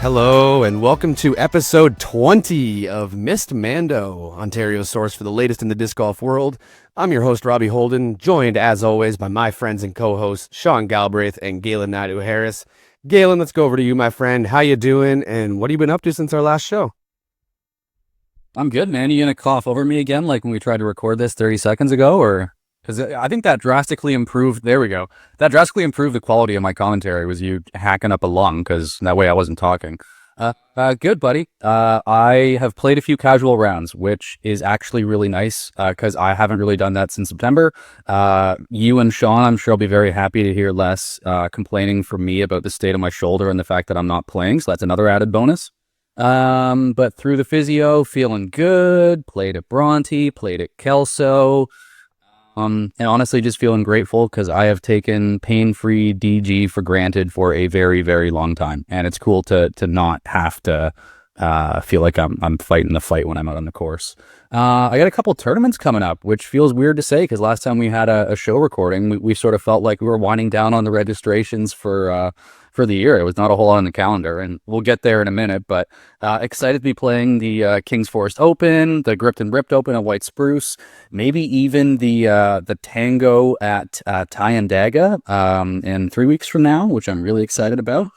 Hello and welcome to episode 20 of Missed Mando, Ontario's source for the latest in the disc golf world. I'm your host, Robbie Holden, joined as always by my friends and co-hosts, Sean Galbraith and Galen Naidu-Harris. Galen, let's go over to you, my friend. How you doing and what have you been up to since our last show? I'm good, man. You gonna cough over me again like when we tried to record this 30 seconds ago? Or because I think that drastically improved. There we go. That drastically improved the quality of my commentary. Was you hacking up a lung? Because that way I wasn't talking. Good, buddy. I have played a few casual rounds, which is actually really nice because I haven't really done that since September. You and Sean, I'm sure, will be very happy to hear less complaining from me about the state of my shoulder and the fact that I'm not playing. So that's another added bonus. But through the physio, feeling good. Played at Bronte, played at Kelso. And honestly, just feeling grateful because I have taken pain-free DG for granted for a very, very long time, and it's cool to not have to feel like I'm fighting the fight when I'm out on the course. I got a couple tournaments coming up, which feels weird to say because last time we had a show recording, we sort of felt like we were winding down on the registrations for the year. It was not a whole lot on the calendar, and we'll get there in a minute, but excited to be playing the King's Forest Open, the Gripped and Ripped Open at White Spruce, maybe even the Tango at Tyandaga in 3 weeks from now, which I'm really excited about.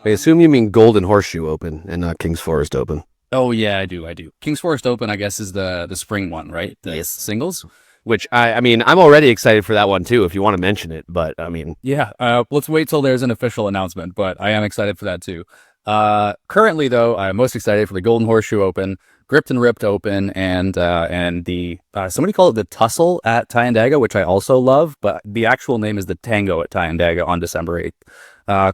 I assume you mean Golden Horseshoe Open and not King's Forest Open. Oh, yeah, I do. King's Forest Open, I guess, is the spring one, right? Yes. Singles? Which, I mean, I'm already excited for that one, too, if you want to mention it. But, I mean... Yeah, let's wait till there's an official announcement, but I am excited for that, too. Currently, though, I'm most excited for the Golden Horseshoe Open, Gripped and Ripped Open, and the... somebody called it the Tussle at Tyandaga, which I also love, but the actual name is the Tango at Tyandaga on December 8th.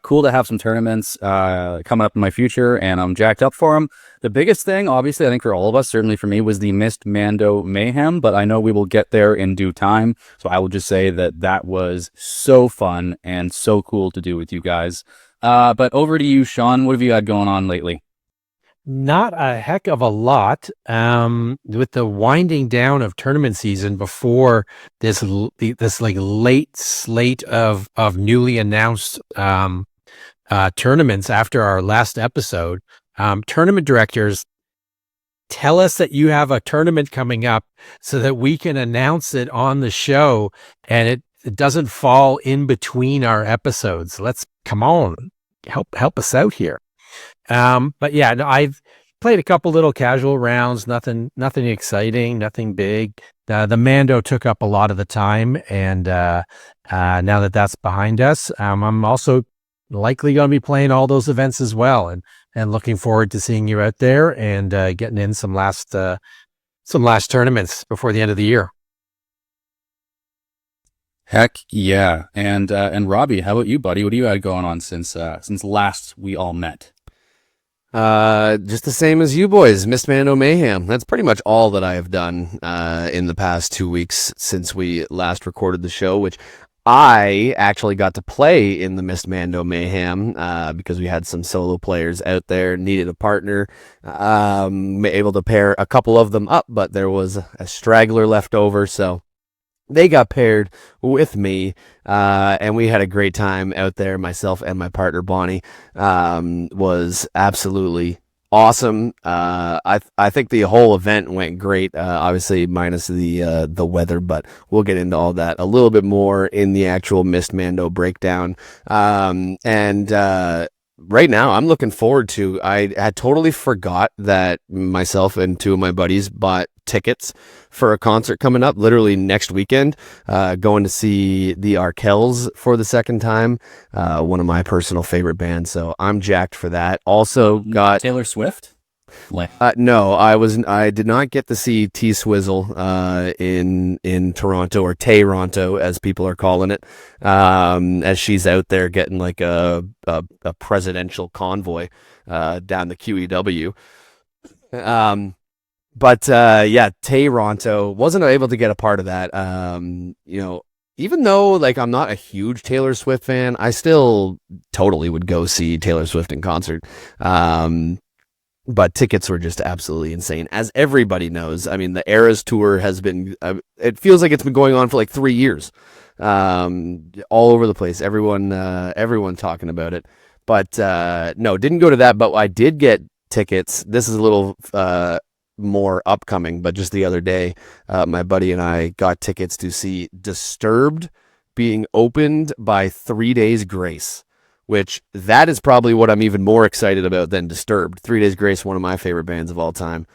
Cool to have some tournaments coming up in my future, and I'm jacked up for them. The biggest thing, obviously, I think for all of us, certainly for me, was the Missed Mando Mayhem, but I know we will get there in due time, so I will just say that was so fun and so cool to do with you guys. But over to you, Sean. What have you got going on lately? Not a heck of a lot. With the winding down of tournament season before this like late slate of newly announced tournaments after our last episode, tournament directors tell us that you have a tournament coming up so that we can announce it on the show and it doesn't fall in between our episodes. Let's come on, help us out here. But yeah, no, I've played a couple little casual rounds, nothing exciting, nothing big. The Mando took up a lot of the time, and now that that's behind us, I'm also likely going to be playing all those events as well, and looking forward to seeing you out there and getting in some last tournaments before the end of the year. Heck yeah. And Robbie, how about you, buddy? What do you had going on since last we all met? Just the same as you boys, Missed Mando Mayhem. That's pretty much all that I have done in the past 2 weeks since we last recorded the show, which I actually got to play in the Missed Mando Mayhem because we had some solo players out there, needed a partner, able to pair a couple of them up, but there was a straggler left over, so they got paired with me, and we had a great time out there. Myself and my partner, Bonnie, was absolutely awesome. I think the whole event went great, obviously minus the weather, but we'll get into all that a little bit more in the actual Missed Mando breakdown. Right now, I'm looking forward to... I had totally forgot that myself and two of my buddies bought tickets for a concert coming up literally next weekend, going to see the Arkells for the second time, one of my personal favorite bands, so I'm jacked for that. Also got... Taylor Swift? No, I did not get to see T Swizzle in Toronto, or Toronto as people are calling it, as she's out there getting like a presidential convoy down the QEW. But yeah, Toronto, wasn't able to get a part of that. Even though like I'm not a huge Taylor Swift fan, I still totally would go see Taylor Swift in concert. But tickets were just absolutely insane, as everybody knows. I mean, the Eras tour has been, it feels like it's been going on for like 3 years, all over the place. Everyone talking about it. But no, didn't go to that. But I did get tickets. This is a little more upcoming, but just the other day, my buddy and I got tickets to see Disturbed being opened by 3 Days Grace, which that is probably what I'm even more excited about than Disturbed. 3 Days Grace, one of my favorite bands of all time.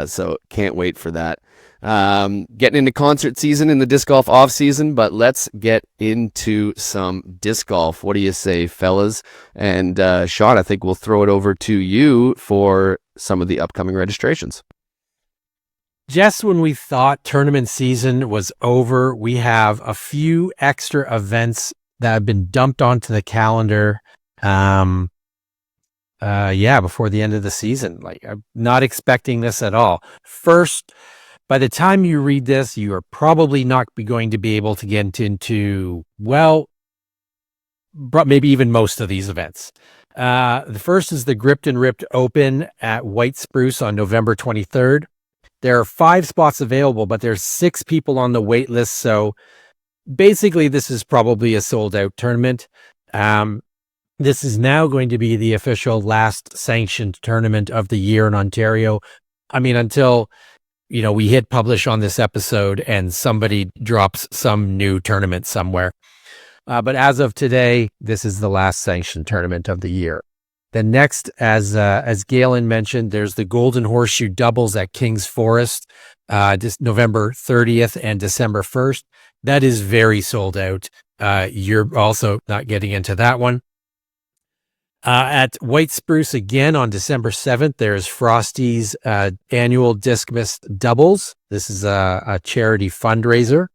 So can't wait for that. Getting into concert season in the disc golf off season, but let's get into some disc golf. What do you say, fellas? And Sean, I think we'll throw it over to you for some of the upcoming registrations. Just when we thought tournament season was over, we have a few extra events that have been dumped onto the calendar. Before the end of the season. Like, I'm not expecting this at all. First, by the time you read this, you are probably not going to be able to get into, maybe even most of these events. The first is the Gripped and Ripped Open at White Spruce on November 23rd. There are 5 spots available, but there's 6 people on the wait list. So basically, this is probably a sold out tournament. This is now going to be the official last sanctioned tournament of the year in Ontario. I mean, until, we hit publish on this episode and somebody drops some new tournament somewhere. But as of today, this is the last sanctioned tournament of the year. The next, as Galen mentioned, there's the Golden Horseshoe Doubles at King's Forest, this November 30th and December 1st. That is very sold out. You're also not getting into that one. At White Spruce again on December 7th, there's Frosty's annual Discmas Doubles. This is a charity fundraiser.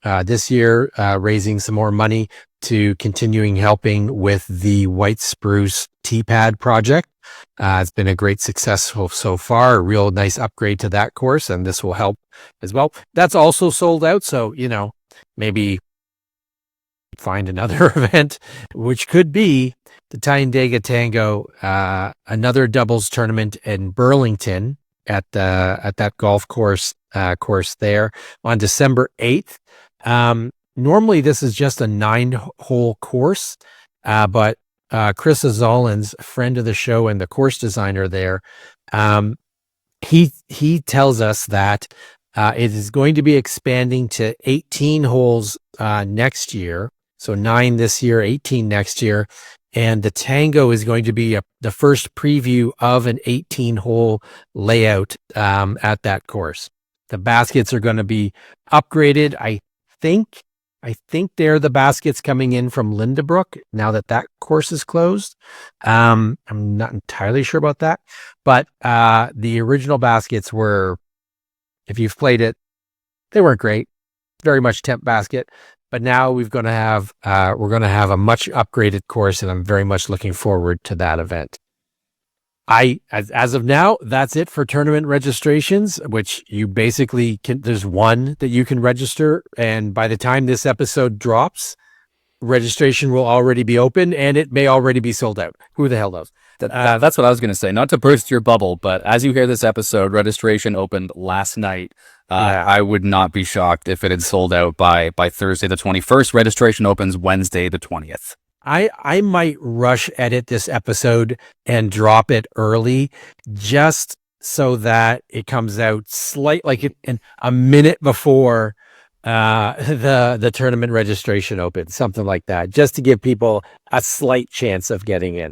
This year, raising some more money to continuing helping with the White Spruce T-Pad project. It's been a great success so far, a real nice upgrade to that course, and this will help as well. That's also sold out, so, maybe find another event, which could be the Tyendega Tango, another doubles tournament in Burlington at that golf course there on December 8th. Normally this is just a 9-hole course, but Chris Azalins, friend of the show and the course designer there, he tells us that it is going to be expanding to 18 holes next year. So 9 this year, 18 next year. And the Tango is going to be the first preview of an 18-hole layout at that course. The baskets are going to be upgraded. I think they're the baskets coming in from Lindabrook now that course is closed. I'm not entirely sure about that, but the original baskets were, if you've played it, they weren't great. Very much temp basket. But now we're going to have a much upgraded course, and I'm very much looking forward to that event. As of now, that's it for tournament registrations, which you basically can. There's one that you can register, and by the time this episode drops, registration will already be open, and it may already be sold out. Who the hell knows? That's what I was going to say. Not to burst your bubble, but as you hear this episode, registration opened last night. I would not be shocked if it had sold out by Thursday the 21st. Registration opens Wednesday the 20th. I might rush edit this episode and drop it early just so that it comes out a minute before the tournament registration opens, something like that, just to give people a slight chance of getting in.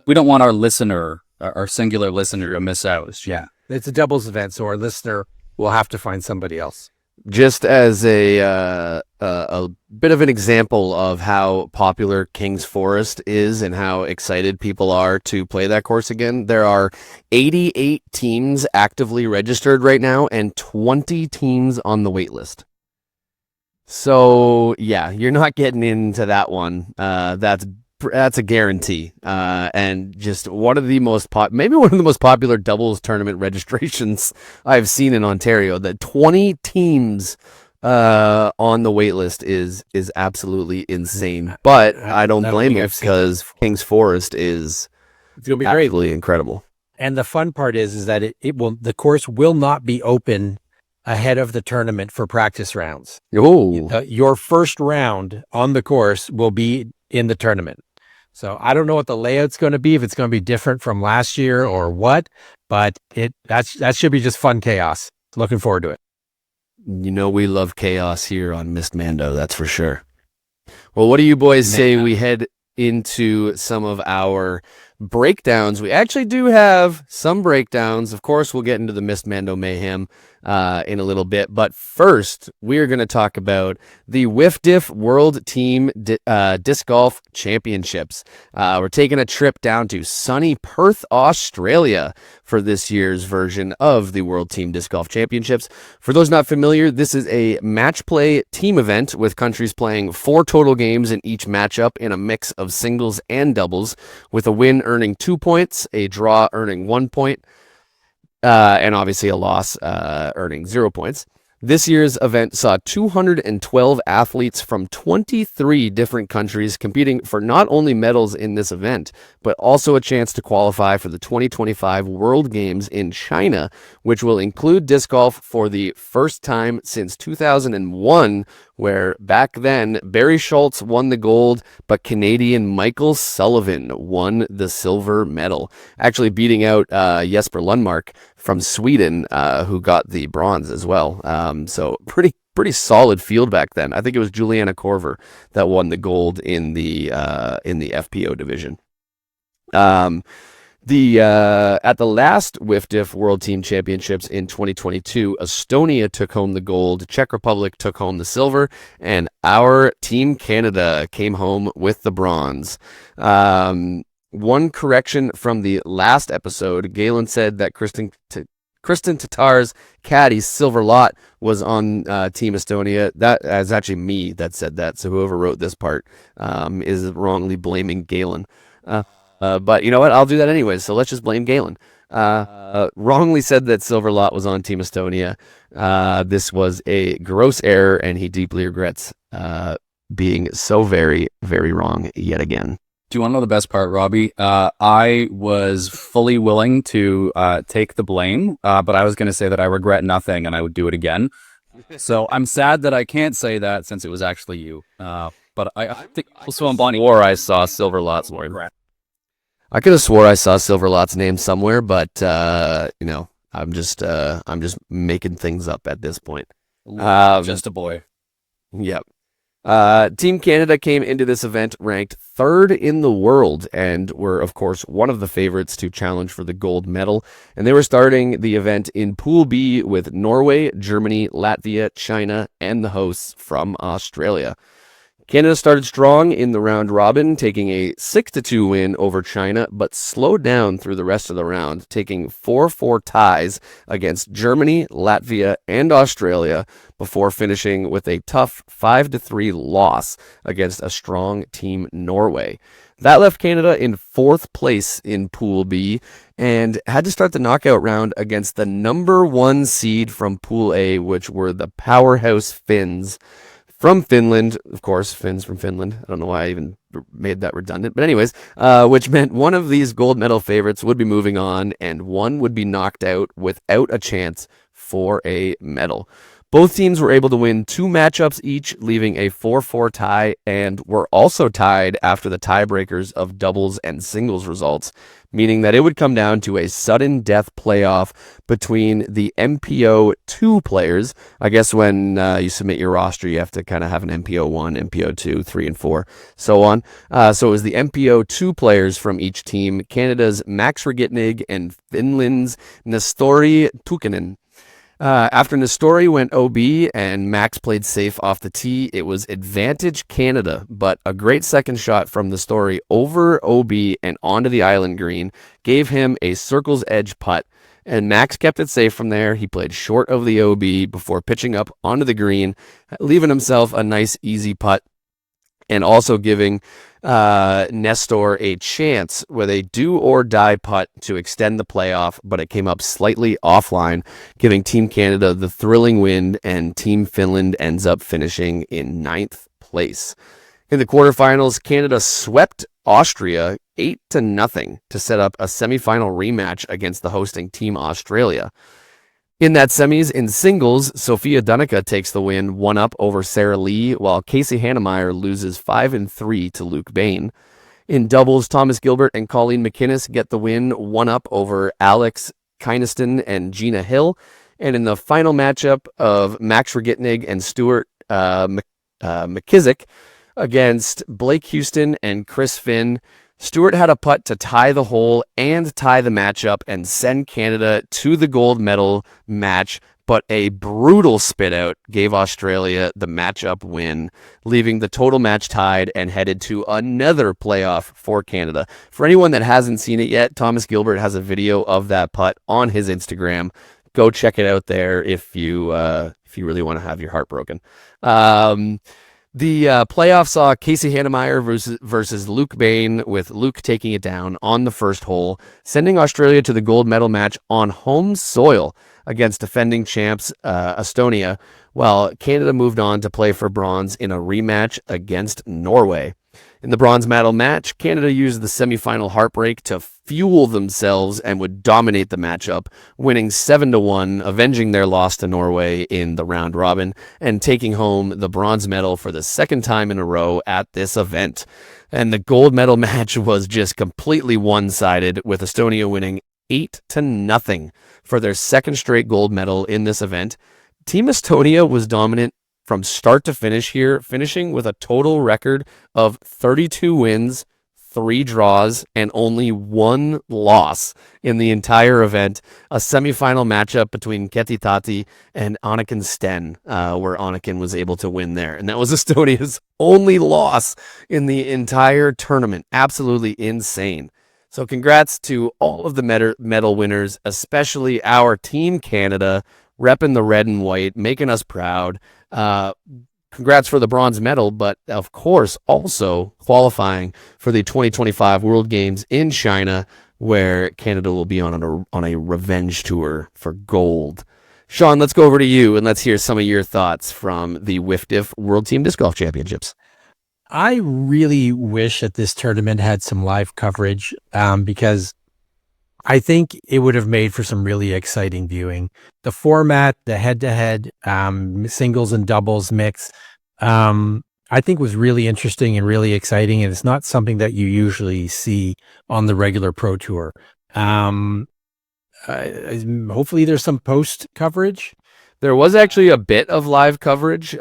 We don't want our singular listener to miss out. Yeah. It's a doubles event, so our listener will have to find somebody else. Just as a bit of an example of how popular King's Forest is and how excited people are to play that course again, there are 88 teams actively registered right now and 20 teams on the wait list. So, yeah, you're not getting into that one. That's a guarantee. And just one of the most popular doubles tournament registrations I've seen in Ontario. That 20 teams on the wait list is absolutely insane. But I don't blame it, because King's Forest is absolutely incredible. And the fun part is that the course will not be open ahead of the tournament for practice rounds. Oh, Your first round on the course will be in the tournament. So I don't know what the layout's going to be, if it's going to be different from last year or what, but that should be just fun chaos. Looking forward to it. You know, we love chaos here on Missed Mando, that's for sure. Well, what do you boys say we head into some of our breakdowns? We actually do have some breakdowns. Of course, we'll get into the Missed Mando Mayhem in a little bit. But first, we're going to talk about the WFDF World Team Disc Golf Championships. We're taking a trip down to sunny Perth, Australia for this year's version of the World Team Disc Golf Championships. For those not familiar, this is a match play team event with countries playing 4 total games in each matchup in a mix of singles and doubles, with a win earning 2 points, a draw earning 1 point, and obviously a loss earning 0 points. This year's event saw 212 athletes from 23 different countries competing for not only medals in this event, but also a chance to qualify for the 2025 World Games in China, which will include disc golf for the first time since 2001, where back then Barry Schultz won the gold, but Canadian Michael Sullivan won the silver medal, actually beating out Jesper Lundmark from Sweden, who got the bronze as well. So pretty solid field back then. I think it was Juliana Korver that won the gold in the FPO division. At the last WFDF World Team Championships in 2022, Estonia took home the gold, Czech Republic took home the silver, and our Team Canada came home with the bronze. One correction from the last episode, Galen said that Kristen Tatar's caddy, Silver Lot, was on Team Estonia. That is actually me that said that, so whoever wrote this part is wrongly blaming Galen. But you know what? I'll do that anyways, so let's just blame Galen. Wrongly said that Silver Lot was on Team Estonia. This was a gross error, and he deeply regrets being so very, very wrong yet again. Do you want to know the best part, Robbie? I was fully willing to take the blame, but I was going to say that I regret nothing and I would do it again. So I'm sad that I can't say that since it was actually you. But I think also on Bonnie. Or I saw Silver Lot's name. I could have swore I saw Silver Lot's name somewhere, but you know, I'm just making things up at this point. Just a boy. Yep. Team Canada came into this event ranked 3rd in the world and were, of course, one of the favorites to challenge for the gold medal. And they were starting the event in Pool B with Norway, Germany, Latvia, China, and the hosts from Australia. Canada started strong in the round robin, taking a 6-2 win over China, but slowed down through the rest of the round, taking 4-4 ties against Germany, Latvia, and Australia before finishing with a tough 5-3 loss against a strong Team Norway. That left Canada in 4th place in Pool B and had to start the knockout round against the number 1 seed from Pool A, which were the powerhouse Finns. From Finland, of course, Finns from Finland. I don't know why I even made that redundant. But anyways, which meant one of these gold medal favorites would be moving on and one would be knocked out without a chance for a medal. Both teams were able to win 2 matchups each, leaving a 4-4 tie, and were also tied after the tiebreakers of doubles and singles results, meaning that it would come down to a sudden death playoff between the MPO 2 players. I guess when you submit your roster, you have to kind of have an MPO 1, MPO 2, 3, and 4, so on. So it was the MPO 2 players from each team, Canada's Max Regitnig and Finland's Nestori Tukinen. After Nestori went OB and Max played safe off the tee, it was advantage Canada, but a great second shot from Nestori over OB and onto the island green gave him a circle's edge putt, and Max kept it safe from there. He played short of the OB before pitching up onto the green, leaving himself a nice easy putt, and also giving Nestor a chance with a do-or-die putt to extend the playoff, but it came up slightly offline, giving Team Canada the thrilling win, and Team Finland ends up finishing in 9th place. In the quarterfinals, Canada swept Austria 8-0 to set up a semifinal rematch against the hosting Team Australia. In that semis, in singles, Sofia Dunica takes the win 1-up over Sarah Lee, while Casey Hannemeyer loses 5-3 to Luke Bain. In doubles, Thomas Gilbert and Colleen McInnes get the win, one up over Alex Kynaston and Gina Hill. And in the final matchup of Max Rogitnig and Stuart McKissick against Blake Houston and Chris Finn, Stuart had a putt to tie the hole and tie the matchup and send Canada to the gold medal match, but a brutal spit out gave Australia the matchup win, leaving the total match tied and headed to another playoff for Canada. For anyone that hasn't seen it yet, Thomas Gilbert has a video of that putt on his Instagram. Go check it out there if you really want to have your heart broken. The playoff saw Casey Hannemeyer versus Luke Bain, with Luke taking it down on the first hole, sending Australia to the gold medal match on home soil against defending champs Estonia, while Canada moved on to play for bronze in a rematch against Norway. In the bronze medal match, Canada used the semifinal heartbreak to fuel themselves and would dominate the matchup, winning 7-1, avenging their loss to Norway in the round robin, and taking home the bronze medal for the second time in a row at this event. And the gold medal match was just completely one-sided, with Estonia winning 8-0 for their second straight gold medal in this event. Team Estonia was dominant from start to finish here, finishing with a total record of 32 wins, 3 draws, and only 1 loss in the entire event. A semifinal matchup between Keti Tati and Anniken Sten, where Anniken was able to win there. And that was Estonia's only loss in the entire tournament. Absolutely insane. So congrats to all of the medal winners, especially our Team Canada, repping the red and white, making us proud. Congrats for the bronze medal, but of course also qualifying for the 2025 World Games in China, where Canada will be on a revenge tour for gold. Sean, let's go over to you and let's hear some of your thoughts from the WFDF World Team Disc Golf Championships. I really wish that this tournament had some live coverage because I think it would have made for some really exciting viewing. The format, the head-to-head singles and doubles mix, I think was really interesting and really exciting, and it's not something that you usually see on the regular Pro Tour. Hopefully there's some post coverage. There was actually a bit of live coverage.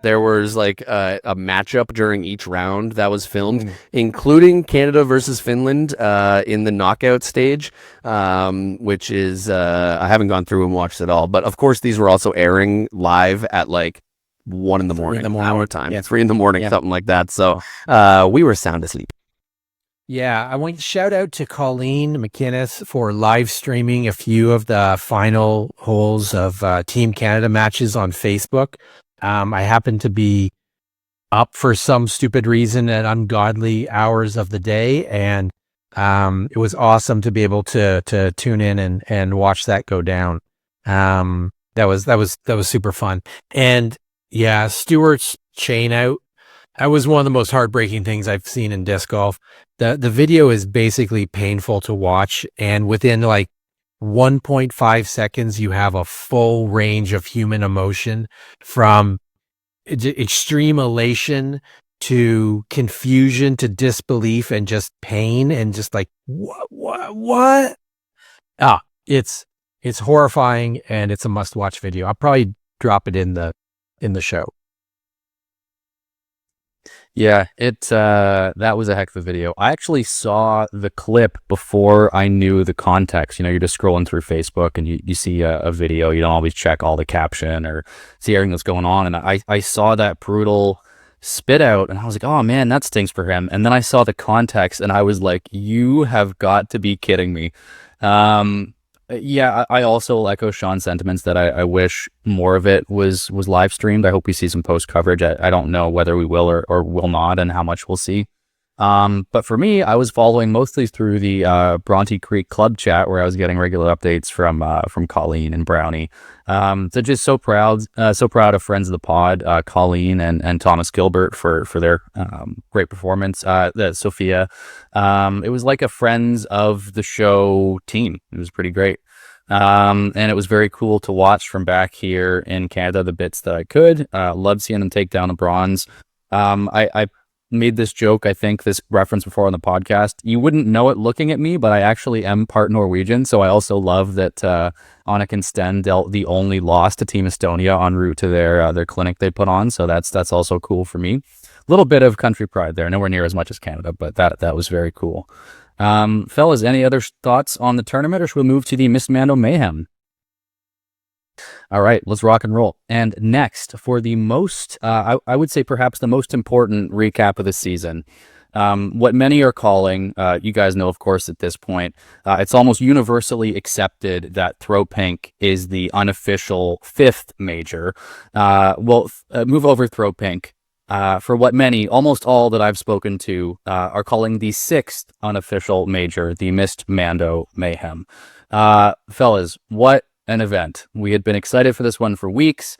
There was like a matchup during each round that was filmed, including Canada versus Finland in the knockout stage, which is, I haven't gone through and watched it all. But of course, these were also airing live at like 1 in the morning, our time, 3 in the morning, something like that. So we were sound asleep. Yeah, I want to shout out to Colleen McInnes for live streaming a few of the final holes of Team Canada matches on Facebook. I happened to be up for some stupid reason at ungodly hours of the day, and it was awesome to be able to tune in and watch that go down. That was super fun. And yeah, Stewart's chain out, that was one of the most heartbreaking things I've seen in disc golf. The video is basically painful to watch, and within like 1.5 seconds, you have a full range of human emotion, from extreme elation to confusion to disbelief and just pain and just like, what? It's horrifying, and it's a must watch video. I'll probably drop it in the show. Yeah, that was a heck of a video. I actually saw the clip before I knew the context. You know, you're just scrolling through Facebook and you see a video. You don't always check all the caption or see everything that's going on. And I saw that brutal spit out and I was like, oh man, that stings for him. And then I saw the context and I was like, you have got to be kidding me. Yeah, I also echo Sean's sentiments that I wish more of it was live streamed. I hope we see some post coverage. I don't know whether we will or will not, and how much we'll see. But for me, I was following mostly through the Bronte Creek Club chat, where I was getting regular updates from Colleen and Brownie. So just so proud of friends of the pod, Colleen and Thomas Gilbert for their great performance. Sophia, it was like a friends of the show team. It was pretty great. And it was very cool to watch from back here in Canada, the bits that I could. Loved seeing them take down the bronze. I made this joke, I think, this reference before on the podcast. You wouldn't know it looking at me, but I actually am part Norwegian. So I also love that Anniken Sten the only lost to Team Estonia en route to their clinic they put on. So that's also cool for me. A little bit of country pride there, nowhere near as much as Canada, but that was very cool. Fellas, any other thoughts on the tournament, or should we move to the Miss Mando Mayhem? All right, let's rock and roll. And next, for the most, I would say perhaps the most important recap of the season, what many are calling, you guys know, of course, at this point, it's almost universally accepted that Throw Pink is the unofficial 5th major. Move over Throw Pink. For what many, almost all that I've spoken to, are calling the 6th unofficial major, the Miss Mando Mayhem. Fellas, what an event. We had been excited for this one for weeks.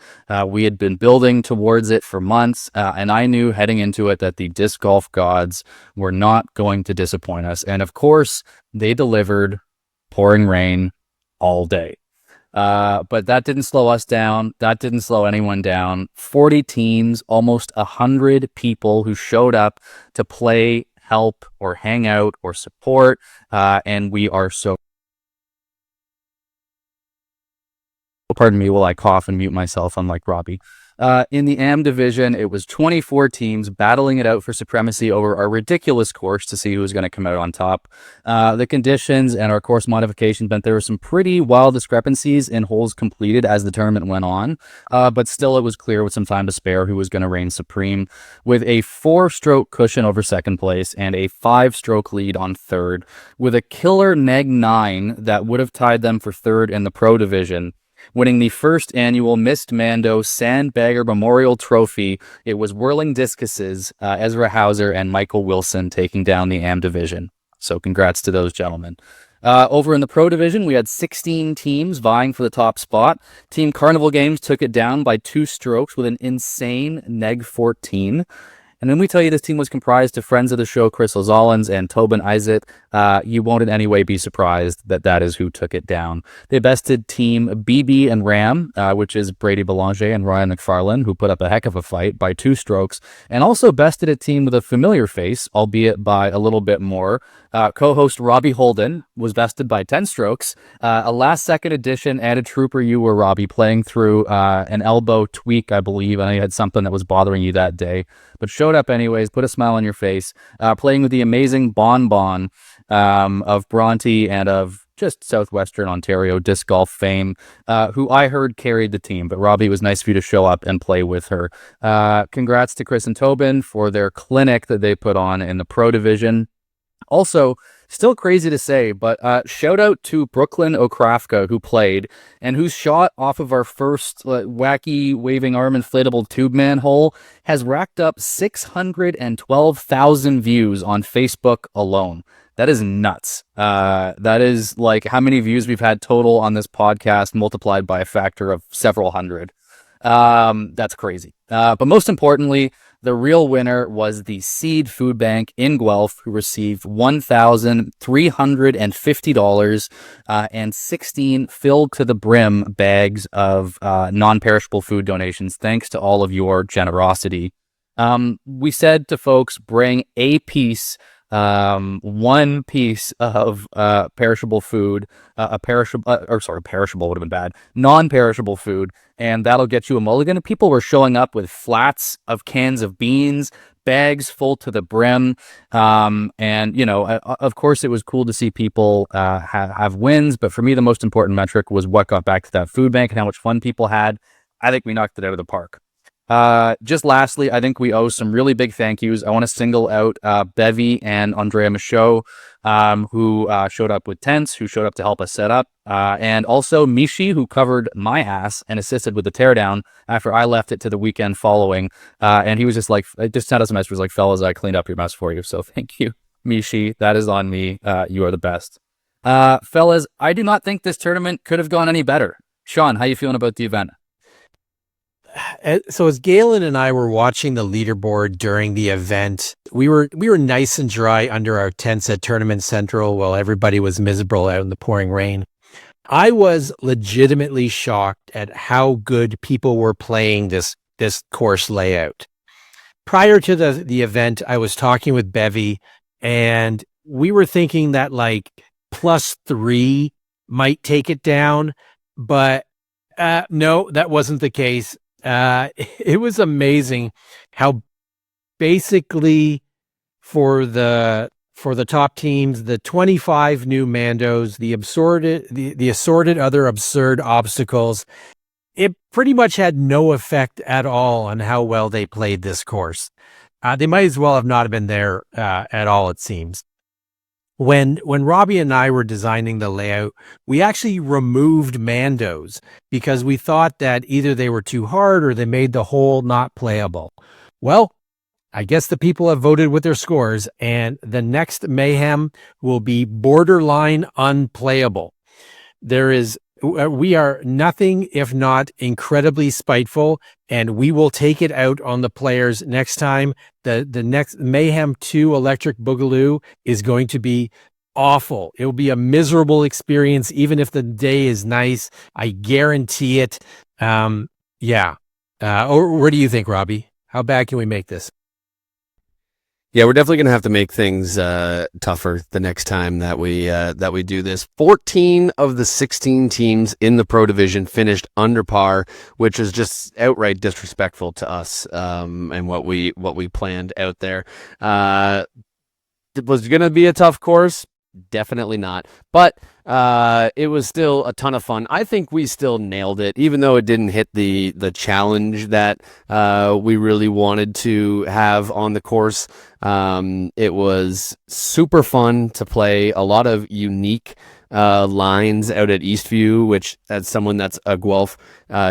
We had been building towards it for months, and I knew heading into it that the disc golf gods were not going to disappoint us. And of course, they delivered, pouring rain all day. But that didn't slow us down. That didn't slow anyone down. 40 teams, almost 100 people who showed up to play, help, or hang out, or support. And we are so... Pardon me while I cough and mute myself, unlike Robbie. In the AM division, it was 24 teams battling it out for supremacy over our ridiculous course to see who was going to come out on top. The conditions and our course modifications meant there were some pretty wild discrepancies in holes completed as the tournament went on, but still it was clear with some time to spare who was going to reign supreme, with a 4-stroke cushion over second place and a 5-stroke lead on third, with a killer neg 9 that would have tied them for third in the pro division. Winning the first annual Miss Mando Sandbagger Memorial Trophy, it was Whirling Discuses, Ezra Hauser and Michael Wilson taking down the AM division. So congrats to those gentlemen. Over in the pro division, we had 16 teams vying for the top spot. Team Carnival Games took it down by 2 strokes with an insane neg 14. And then we tell you this team was comprised of friends of the show, Chris Ozolins and Tobin Isaac. You won't in any way be surprised that that is who took it down. They bested team BB and Ram, which is Brady Belanger and Ryan McFarlane, who put up a heck of a fight by 2 strokes, and also bested a team with a familiar face, albeit by a little bit more. Co-host Robbie Holden was bested by 10 strokes. A last-second addition added trooper you were, Robbie, playing through an elbow tweak, I believe. I know you had something that was bothering you that day, but showed up anyways, put a smile on your face, playing with the amazing Bon Bon of Bronte and of just Southwestern Ontario disc golf fame, who I heard carried the team. But Robbie, it was nice for you to show up and play with her. Congrats to Chris and Tobin for their clinic that they put on in the pro division. Also, still crazy to say, but shout out to Brooklyn Okrafka, who played and whose shot off of our first wacky waving arm inflatable tube manhole has racked up 612,000 views on Facebook alone. That is nuts. That is like how many views we've had total on this podcast multiplied by a factor of several hundred. That's crazy. But most importantly, the real winner was the Seed Food Bank in Guelph, who received $1,350 and 16 filled to the brim bags of non-perishable food donations, thanks to all of your generosity. We said to folks, bring a piece, one piece of perishable food, perishable would have been bad, non-perishable food, and that'll get you a mulligan. People were showing up with flats of cans of beans, bags full to the brim, and you know, of course, it was cool to see people have wins. But for me, the most important metric was what got back to that food bank and how much fun people had. I think we knocked it out of the park. Just lastly, I think we owe some really big thank yous. I want to single out Bevy and Andrea Michaud, who showed up with tents, who showed up to help us set up, and also Mishi, who covered my ass and assisted with the teardown after I left it to the weekend following. And he was just like, just sent us a message, was like, fellas, I cleaned up your mess for you. So thank you, Mishi. That is on me. You are the best. Fellas, I do not think this tournament could have gone any better. Sean, how you feeling about the event? So as Galen and I were watching the leaderboard during the event, we were nice and dry under our tents at Tournament Central while everybody was miserable out in the pouring rain. I was legitimately shocked at how good people were playing this course layout. prior to the event, I was talking with Bevy, and we were thinking that like +3 might take it down, but no, that wasn't the case. It was amazing how basically for the top teams, the 25 new Mandos, the assorted other absurd obstacles, it pretty much had no effect at all on how well they played this course. They might as well have not been there at all, it seems. When Robbie and I were designing the layout, we actually removed Mandos because we thought that either they were too hard or they made the hole not playable. Well, I guess the people have voted with their scores, and the next Mayhem will be borderline unplayable. We are nothing if not incredibly spiteful, and we will take it out on the players next time. The next Mayhem 2 Electric Boogaloo is going to be awful. It will be a miserable experience, even if the day is nice. I guarantee it. Yeah. Or what do you think, Robbie? How bad can we make this? Yeah, we're definitely going to have to make things tougher the next time that we do this. 14 of the 16 teams in the Pro Division finished under par, which is just outright disrespectful to us and what we planned out there. It was going to be a tough course. Definitely not. But it was still a ton of fun. I think we still nailed it, even though it didn't hit the challenge that we really wanted to have on the course. It was super fun to play. A lot of unique lines out at Eastview, which, as someone that's a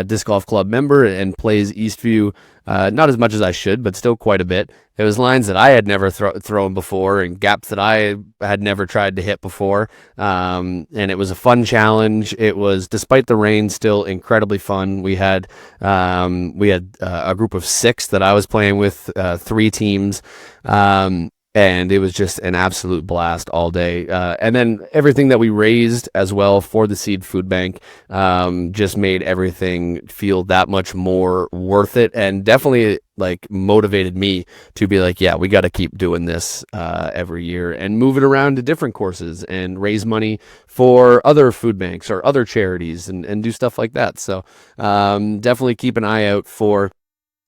disc golf club member and plays Eastview, not as much as I should, but still quite a bit. It was lines that I had never thrown before and gaps that I had never tried to hit before. And it was a fun challenge. It was, despite the rain, still incredibly fun. We had a group of 6 that I was playing with, 3 teams. And it was just an absolute blast all day. And then everything that we raised as well for the Seed Food Bank just made everything feel that much more worth it, and definitely like motivated me to be like, yeah, we got to keep doing this every year and move it around to different courses and raise money for other food banks or other charities and do stuff like that. So definitely keep an eye out for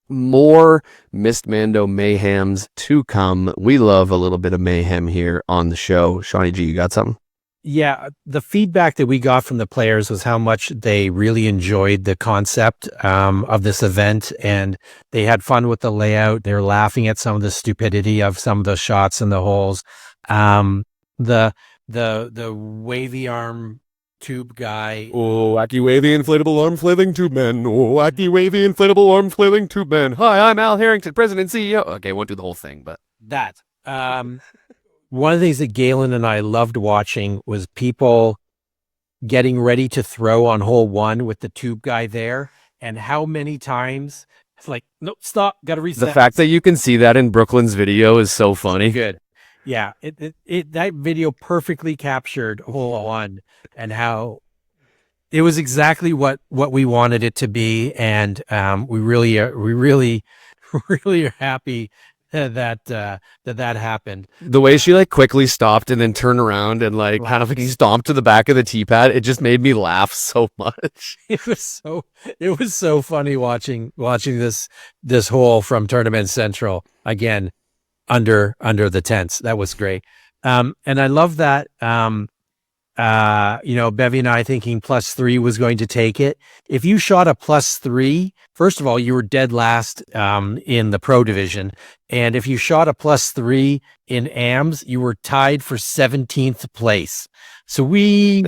more Missed Mando Mayhems to come. We love a little bit of mayhem here on the show. Shawnee G, you got something? Yeah, the feedback that we got from the players was how much they really enjoyed the concept of this event, and they had fun with the layout. They were laughing at some of the stupidity of some of the shots and the holes. The wavy arm tube guy. Oh, wacky wavy inflatable arm flailing tube man. Oh, wacky wavy inflatable arm flailing tube man. Hi, I'm Al Harrington, President and CEO. Okay, won't do the whole thing, but that. One of the things that Galen and I loved watching was people getting ready to throw on hole 1 with the tube guy there, and how many times it's like, nope, stop, got to reset. The fact that you can see that in Brooklyn's video is so funny. Good. Yeah, that video perfectly captured hole 1 and how it was exactly what we wanted it to be, and we really are happy that happened. The way she like quickly stopped and then turned around and like kind of like stomped to the back of the tee pad, it just made me laugh so much. It was so funny watching this hole from Tournament Central again. Under the tents. That was great. And I love that, Bevy and I thinking +3 was going to take it. If you shot a +3, first of all, you were dead last in the Pro Division. And if you shot a +3 in AMS, you were tied for 17th place. So we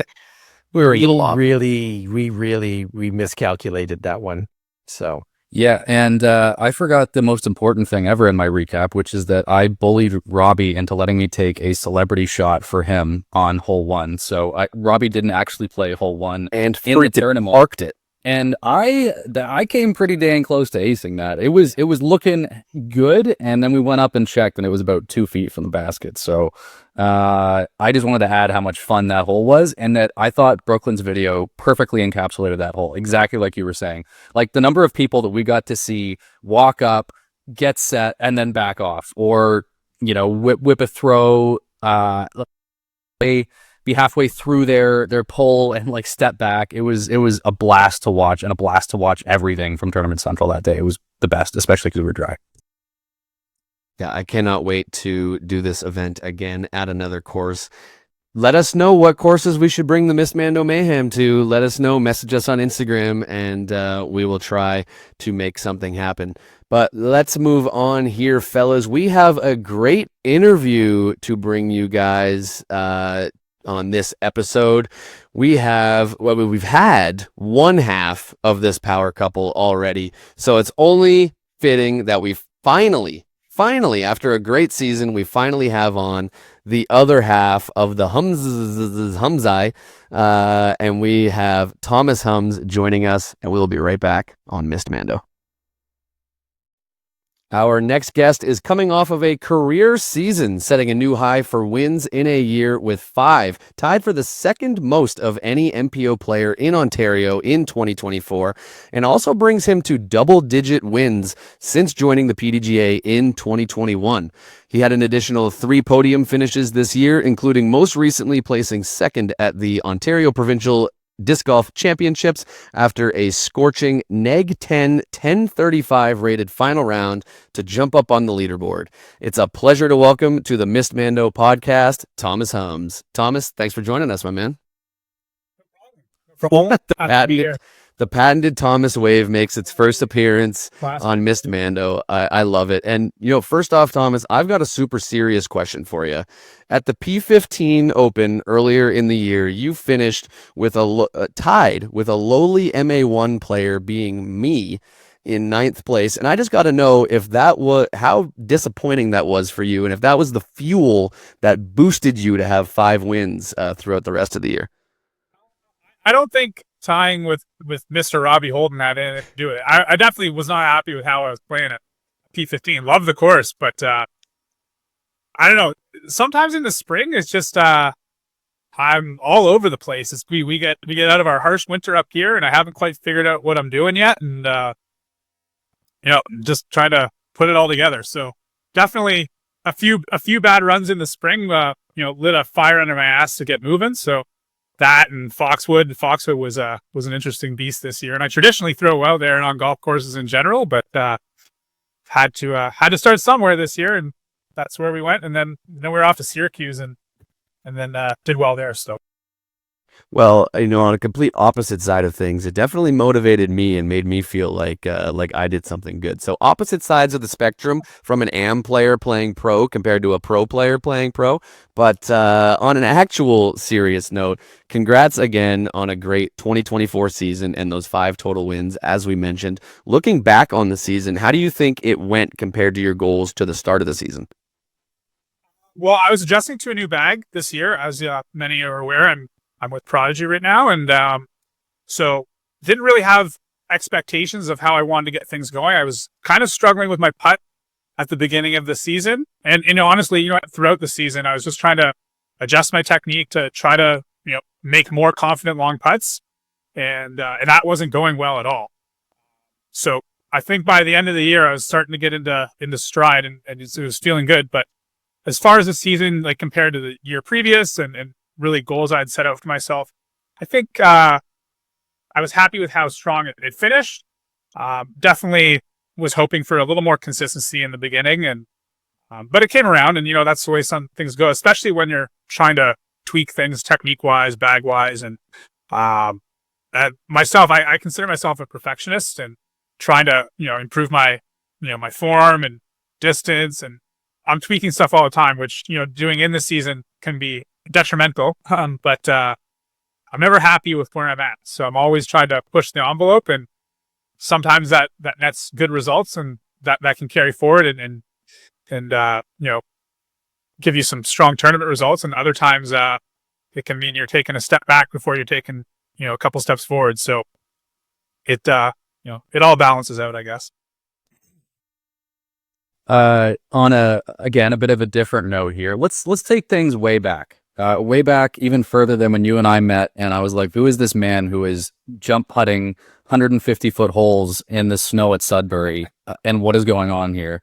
miscalculated that one. So. Yeah, and I forgot the most important thing ever in my recap, which is that I bullied Robbie into letting me take a celebrity shot for him on hole 1. So Robbie didn't actually play hole 1 and in the tournament. Parked it. And I came pretty dang close to acing that. It was looking good, and then we went up and checked, and it was about 2 feet from the basket. So I just wanted to add how much fun that hole was, and that I thought Brooklyn's video perfectly encapsulated that hole, exactly like you were saying. Like the number of people that we got to see walk up, get set, and then back off, or whip a throw, be halfway through their pull and like step back. It was a blast to watch, and a blast to watch everything from Tournament Central that day. It was the best, especially because we were dry. Yeah, I cannot wait to do this event again at another course. Let us know what courses we should bring the Miss Mando Mayhem to. Let us know, message us on Instagram, and we will try to make something happen. But let's move on here, fellas. We have a great interview to bring you guys on this episode. We've had one half of this power couple already, so it's only fitting that we finally, after a great season, we finally have on the other half of the Humzai, and we have Thomas Hums joining us, and we'll be right back on Missed Mando. Our next guest is coming off of a career season, setting a new high for wins in a year with 5, tied for the second most of any MPO player in Ontario in 2024, and also brings him to double-digit wins since joining the PDGA in 2021. He had an additional 3 podium finishes this year, including most recently placing second at the Ontario Provincial Disc Golf Championships after a scorching neg 10 1035 rated final round to jump up on the leaderboard. It's a pleasure to welcome to the Missed Mando podcast, Thomas Hums. Thomas, thanks for joining us, my man. The patented Thomas wave makes its first appearance on Missed Mando. I love it. And, first off, Thomas, I've got a super serious question for you. At the P15 Open earlier in the year, you finished with tied with a lowly MA1 player being me in 9th place. And I just got to know if that was how disappointing that was for you, and if that was the fuel that boosted you to have 5 wins throughout the rest of the year. I don't think tying with Mr. Robbie Holden had anything to do with it. I definitely was not happy with how I was playing at P15. Love the course, but I don't know. Sometimes in the spring, it's just I'm all over the place. We get out of our harsh winter up here, and I haven't quite figured out what I'm doing yet, and just trying to put it all together. So definitely a few bad runs in the spring. Lit a fire under my ass to get moving. So. That and Foxwood was an interesting beast this year, and I traditionally throw well there and on golf courses in general, but had to start somewhere this year, and that's where we went. And then we're off to Syracuse and then did well there. So. Well, on a complete opposite side of things, it definitely motivated me and made me feel like I did something good. So opposite sides of the spectrum from an AM player playing pro compared to a pro player playing pro. But on an actual serious note, congrats again on a great 2024 season and those 5 total wins, as we mentioned. Looking back on the season, how do you think it went compared to your goals to the start of the season? Well, I was adjusting to a new bag this year, as many are aware. I'm with Prodigy right now, and so didn't really have expectations of how I wanted to get things going. I was kind of struggling with my putt at the beginning of the season, and honestly, throughout the season, I was just trying to adjust my technique to try to make more confident long putts, and that wasn't going well at all. So I think by the end of the year, I was starting to get into stride, and it was feeling good. But as far as the season, like compared to the year previous, and really goals I'd set out for myself, I think I was happy with how strong it finished. Definitely was hoping for a little more consistency in the beginning, and but it came around, and that's the way some things go, especially when you're trying to tweak things technique wise, bag wise, and myself, I consider myself a perfectionist and trying to improve my my form and distance, and I'm tweaking stuff all the time, which doing in the season can be detrimental, but I'm never happy with where I'm at, so I'm always trying to push the envelope, and sometimes that nets good results, and that can carry forward and give you some strong tournament results, and other times it can mean you're taking a step back before you're taking a couple steps forward. So it it all balances out, I guess. On a bit of a different note here, let's take things way back even further than when you and I met, and I was like, who is this man who is jump putting 150-foot holes in the snow at Sudbury, and what is going on here?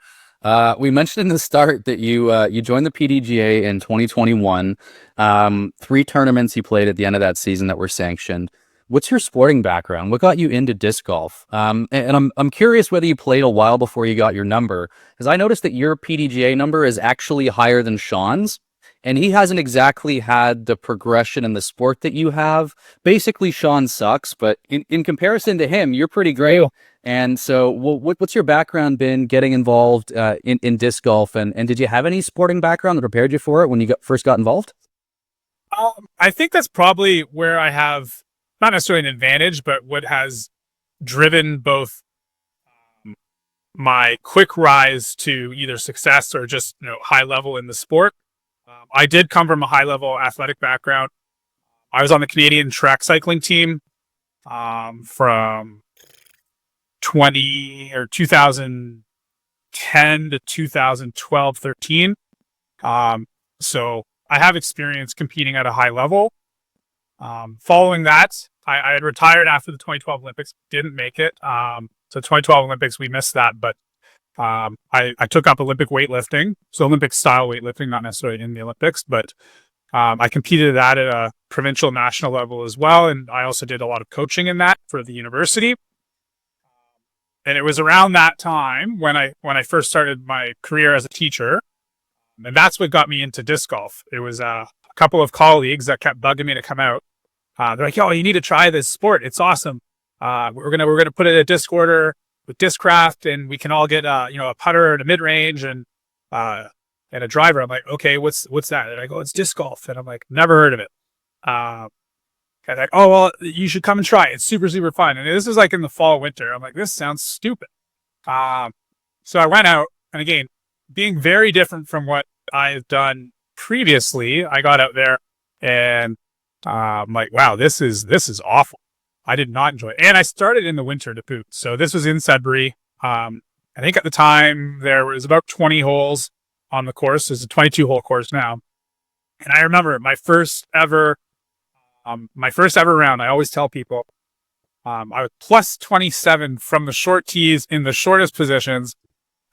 We mentioned in the start that you joined the PDGA in 2021. 3 tournaments you played at the end of that season that were sanctioned. What's your sporting background? What got you into disc golf? And I'm curious whether you played a while before you got your number, because I noticed that your PDGA number is actually higher than Sean's, and he hasn't exactly had the progression in the sport that you have. Basically, Sean sucks, but in comparison to him, you're pretty great. And so, what's your background been getting involved in disc golf, and did you have any sporting background that prepared you for it when you first got involved? I think that's probably where I have not necessarily an advantage, but what has driven both my quick rise to either success or just high level in the sport. I did come from a high level athletic background. I was on the Canadian track cycling team from 2010 to 2012, 13. So I have experience competing at a high level. Following that, I had retired after the 2012 Olympics, didn't make it. So 2012 Olympics, we missed that, but I took up Olympic weightlifting, so Olympic style weightlifting, not necessarily in the Olympics, but I competed at a provincial, national level as well, and I also did a lot of coaching in that for the university. And it was around that time when I first started my career as a teacher, and that's what got me into disc golf. It was a couple of colleagues that kept bugging me to come out. They're like, "Yo, you need to try this sport. It's awesome. We're gonna put it at disc order with Discraft, and we can all get a putter and a mid range and a driver." I'm like, "Okay, what's that?" And I go, "It's disc golf," and I'm like, "Never heard of it." And like, "Oh well, you should come and try it. It's super super fun." And this is like in the fall winter. I'm like, "This sounds stupid." So I went out, and again, being very different from what I've done previously, I got out there and I'm like, "Wow, this is awful." I did not enjoy it. And I started in the winter to boot. So this was in Sudbury. I think at the time there was about 20 holes on the course. It's a 22-hole course now. And I remember my first ever round, I always tell people, I was plus 27 from the short tees in the shortest positions.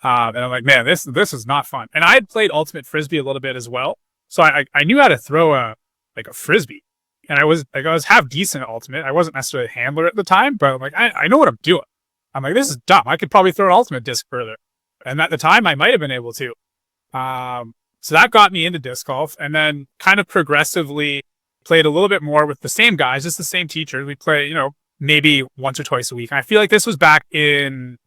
And I'm like, "Man, this is not fun." And I had played ultimate frisbee a little bit as well. So I knew how to throw a frisbee. And I was half decent at ultimate. I wasn't necessarily a handler at the time, but I'm like, I know what I'm doing. I'm like, this is dumb. I could probably throw an ultimate disc further. And at the time, I might have been able to. So that got me into disc golf, and then kind of progressively played a little bit more with the same guys, just the same teachers. We play, maybe once or twice a week. And I feel like this was back in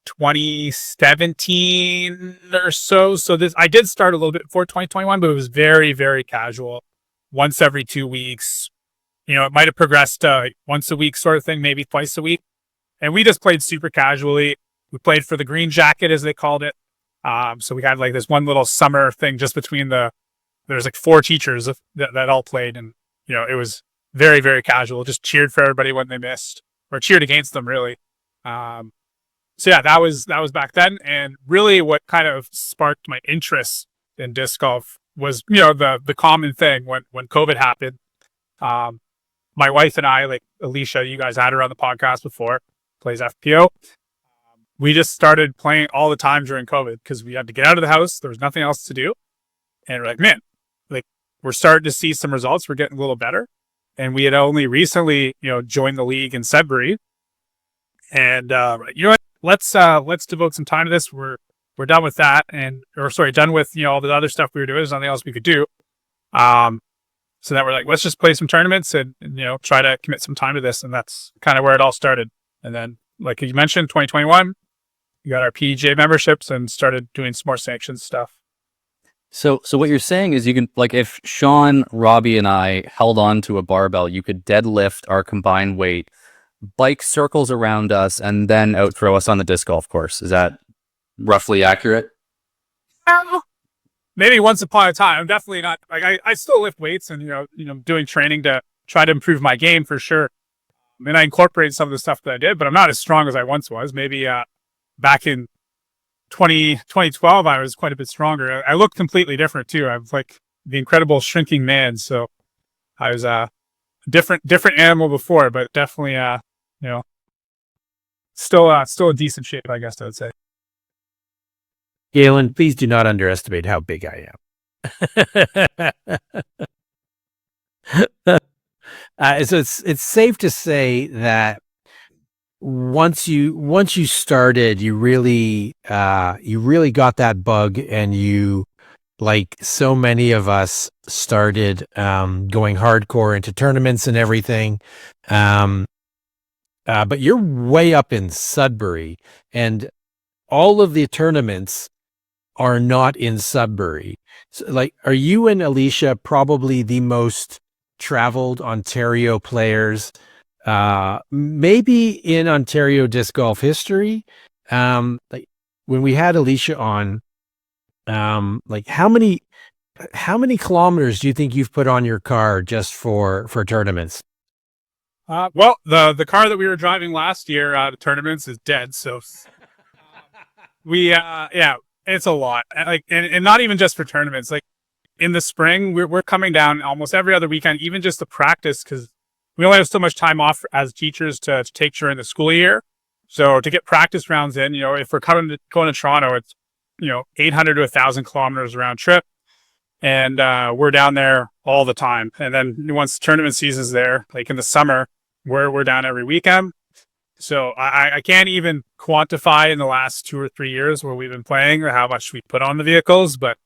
2017 or so. So I did start a little bit before 2021, but it was very, very casual. Once every 2 weeks, it might have progressed to once a week sort of thing, maybe twice a week. And we just played super casually. We played for the green jacket, as they called it. So we had like this one little summer thing just between there's like 4 teachers that all played. And, it was very, very casual. Just cheered for everybody when they missed, or cheered against them, really. So yeah, that was back then. And really what kind of sparked my interest in disc golf was, the common thing when COVID happened. My wife and I, like Alicia, you guys had her on the podcast before, plays FPO. We just started playing all the time during COVID because we had to get out of the house. There was nothing else to do. And we're like, man, like we're starting to see some results. We're getting a little better. And we had only recently, joined the league in Sudbury. And let's devote some time to this. We're done with that, done with all the other stuff we were doing. There's nothing else we could do. So that we're like, let's just play some tournaments and try to commit some time to this, and that's kind of where it all started. And then, like you mentioned, 2021, we got our PDGA memberships and started doing some more sanctions stuff. So what you're saying is you can, like, if Sean, Robbie, and I held on to a barbell, you could deadlift our combined weight, bike circles around us, and then out throw us on the disc golf course. Is that roughly accurate? Maybe once upon a time. I'm definitely not like I still lift weights and doing training to try to improve my game for sure. I mean, I incorporated some of the stuff that I did, but I'm not as strong as I once was. Maybe back in 2012 I was quite a bit stronger. I looked completely different too. I was like the incredible shrinking man. So I was a different animal before, but definitely still a decent shape, I guess I would say. Galen, please do not underestimate how big I am. So it's safe to say that once you started, you really got that bug, and you, like so many of us, started going hardcore into tournaments and everything. But you're way up in Sudbury, and all of the tournaments are not in Sudbury. So, like, are you and Alicia probably the most traveled Ontario players, maybe in Ontario disc golf history? Like, when we had Alicia on, like, how many kilometers do you think you've put on your car just for tournaments? Well, the car that we were driving last year to tournaments is dead, so yeah, it's a lot. Like, and not even just for tournaments. Like, in the spring, we're coming down almost every other weekend, even just to practice, because we only have so much time off as teachers to take during the school year. So to get practice rounds in, if we're going to Toronto, it's 800 to 1,000 kilometers round trip, and we're down there all the time. And then once tournament season's there, like in the summer, we're down every weekend. So I can't even quantify in the last 2 or 3 years where we've been playing or how much we put on the vehicles, but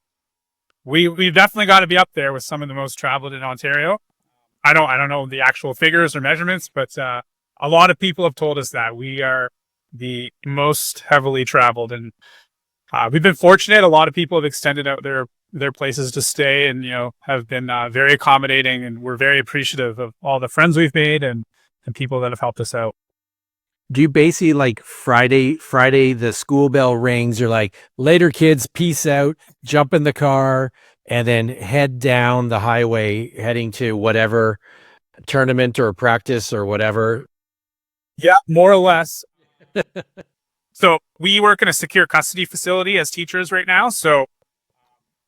we've definitely got to be up there with some of the most traveled in Ontario. I don't know the actual figures or measurements, but a lot of people have told us that we are the most heavily traveled, and we've been fortunate. A lot of people have extended out their places to stay, and have been very accommodating, and we're very appreciative of all the friends we've made and people that have helped us out. Do you basically, like, Friday the school bell rings, you're like, later kids, peace out, jump in the car, and then head down the highway heading to whatever tournament or practice or whatever? Yeah, more or less. So we work in a secure custody facility as teachers right now, so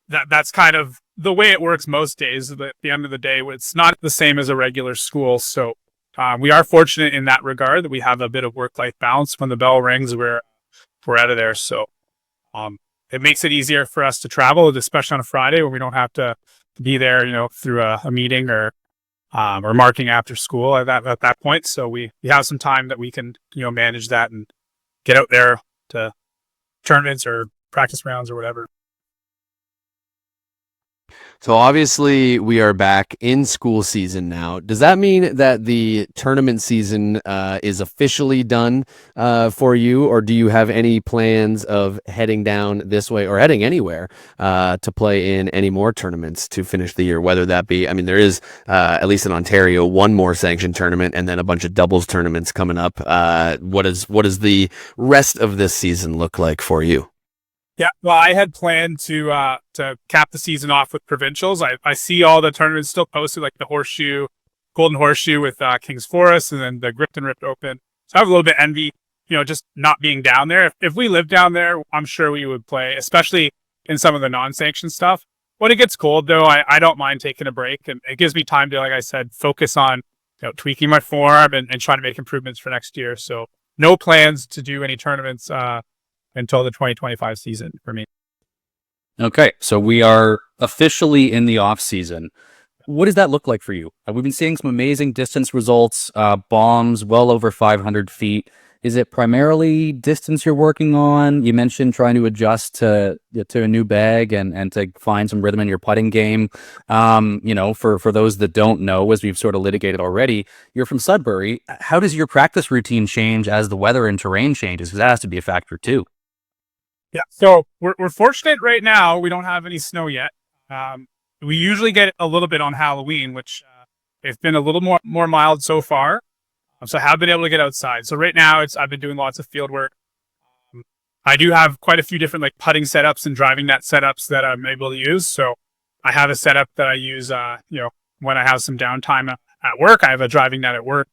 that's kind of the way it works most days. At the end of the day, it's not the same as a regular school, so we are fortunate in that regard that we have a bit of work-life balance. When the bell rings, we're out of there. So it makes it easier for us to travel, especially on a Friday when we don't have to be there, through a meeting or marking after school at that point. So we have some time that we can manage that and get out there to tournaments or practice rounds or whatever. So obviously we are back in school season now. Does that mean that the tournament season is officially done for you, or do you have any plans of heading down this way or heading anywhere to play in any more tournaments to finish the year? Whether that be, there is at least in Ontario one more sanctioned tournament and then a bunch of doubles tournaments coming up. What does the rest of this season look like for you? Yeah, well, I had planned to cap the season off with provincials. I see all the tournaments still posted, like the Golden Horseshoe with King's Forest, and then the Gripton Ripped Open. So I have a little bit of envy, just not being down there. If we lived down there, I'm sure we would play, especially in some of the non-sanctioned stuff. When it gets cold, though, I don't mind taking a break, and it gives me time to, like I said, focus on tweaking my form and trying to make improvements for next year. So no plans to do any tournaments until the 2025 season for me. Okay, so we are officially in the off season. What does that look like for you? We've been seeing some amazing distance results, bombs well over 500 feet. Is it primarily distance you're working on? You mentioned trying to adjust to a new bag and to find some rhythm in your putting game. For those that don't know, as we've sort of litigated already, you're from Sudbury. How does your practice routine change as the weather and terrain changes? Because that has to be a factor too. Yeah, so we're fortunate right now. We don't have any snow yet. We usually get a little bit on Halloween, which it's been a little more mild so far. So I have been able to get outside. So right now I've been doing lots of field work. I do have quite a few different like putting setups and driving net setups that I'm able to use. So I have a setup that I use, when I have some downtime at work. I have a driving net at work.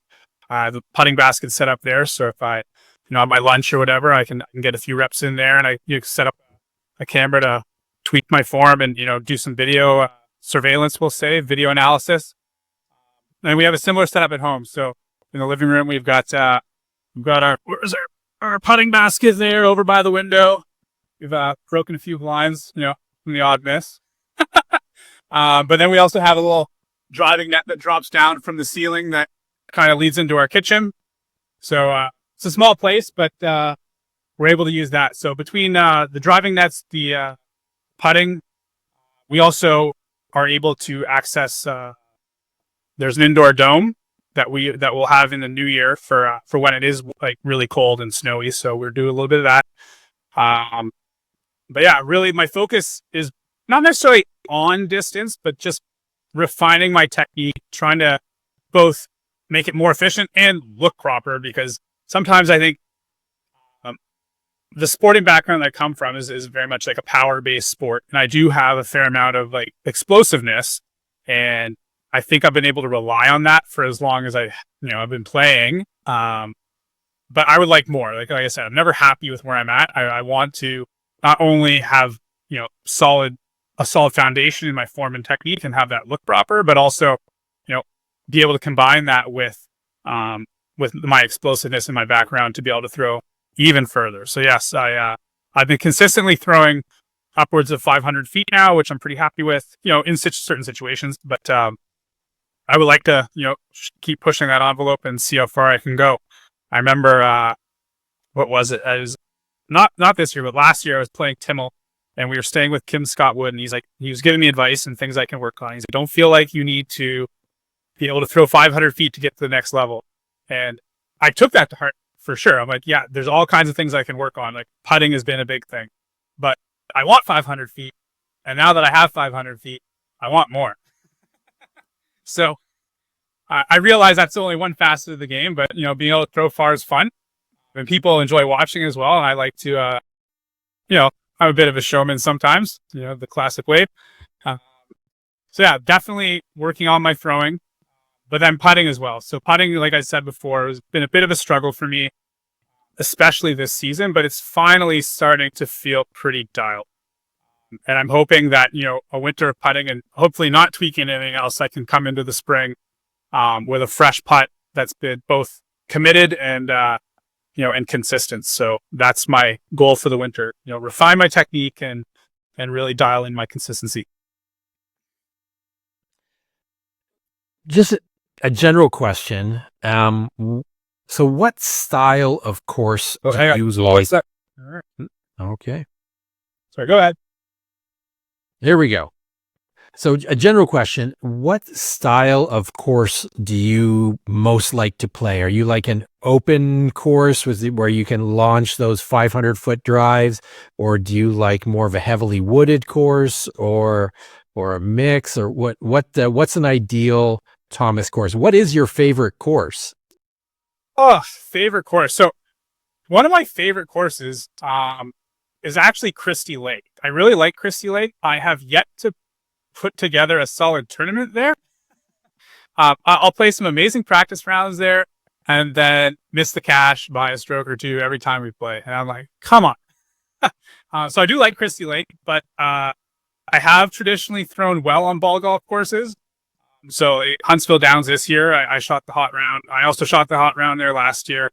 The putting basket set up there. So if I on my lunch or whatever, I can get a few reps in there, and I set up a camera to tweak my form and do some video surveillance, we'll say, video analysis. And we have a similar setup at home. So in the living room, we've got We've got our putting basket there over by the window. We've broken a few blinds, from the odd miss. But then we also have a little driving net that drops down from the ceiling that kind of leads into our kitchen. So it's a small place, but we're able to use that. So between the driving nets, the putting, we also are able to access. There's an indoor dome that we'll have in the new year for when it is like really cold and snowy. So we're doing a little bit of that. But yeah, really my focus is not necessarily on distance, but just refining my technique, trying to both make it more efficient and look proper, because sometimes I think the sporting background that I come from is very much like a power-based sport. And I do have a fair amount of like explosiveness, and I think I've been able to rely on that for as long as I've been playing. But I would like more. Like I said, I'm never happy with where I'm at. I want to not only have, a solid foundation in my form and technique and have that look proper, but also, be able to combine that with my explosiveness and my background to be able to throw even further. So yes, I've been consistently throwing upwards of 500 feet now, which I'm pretty happy with, in certain situations, but, I would like to, keep pushing that envelope and see how far I can go. I remember, what was it? I was not this year, but last year I was playing Timmel, and we were staying with Kim Scott Wood, and he was giving me advice and things I can work on. He's like, don't feel like you need to be able to throw 500 feet to get to the next level. And I took that to heart for sure. I'm like, yeah, there's all kinds of things I can work on. Like putting has been a big thing, but I want 500 feet. And now that I have 500 feet, I want more. So I realize that's only one facet of the game, but being able to throw far is fun, and people enjoy watching as well. And I like to, I'm a bit of a showman sometimes, the classic way. So yeah, definitely working on my throwing, but then putting as well. So putting, like I said before, has been a bit of a struggle for me, especially this season, but it's finally starting to feel pretty dialed. And I'm hoping that, a winter of putting and hopefully not tweaking anything else, I can come into the spring with a fresh putt that's been both committed and, and consistent. So that's my goal for the winter, refine my technique and really dial in my consistency. Just a general question. So what style of course do you use always? All right. Okay. Sorry, go ahead. Here we go. So a general question, what style of course do you most like to play? Are you like an open course where you can launch those 500-foot drives, or do you like more of a heavily wooded course, or a mix, or what's an ideal Thomas course? What is your favorite course? Oh, favorite course. So one of my favorite courses is actually Christie Lake. I really like Christie Lake. I have yet to put together a solid tournament there. I'll play some amazing practice rounds there and then miss the cash by a stroke or two every time we play. And I'm like, come on. So I do like Christie Lake, but I have traditionally thrown well on ball golf courses. So Huntsville Downs this year, I shot the hot round. I also shot the hot round there last year.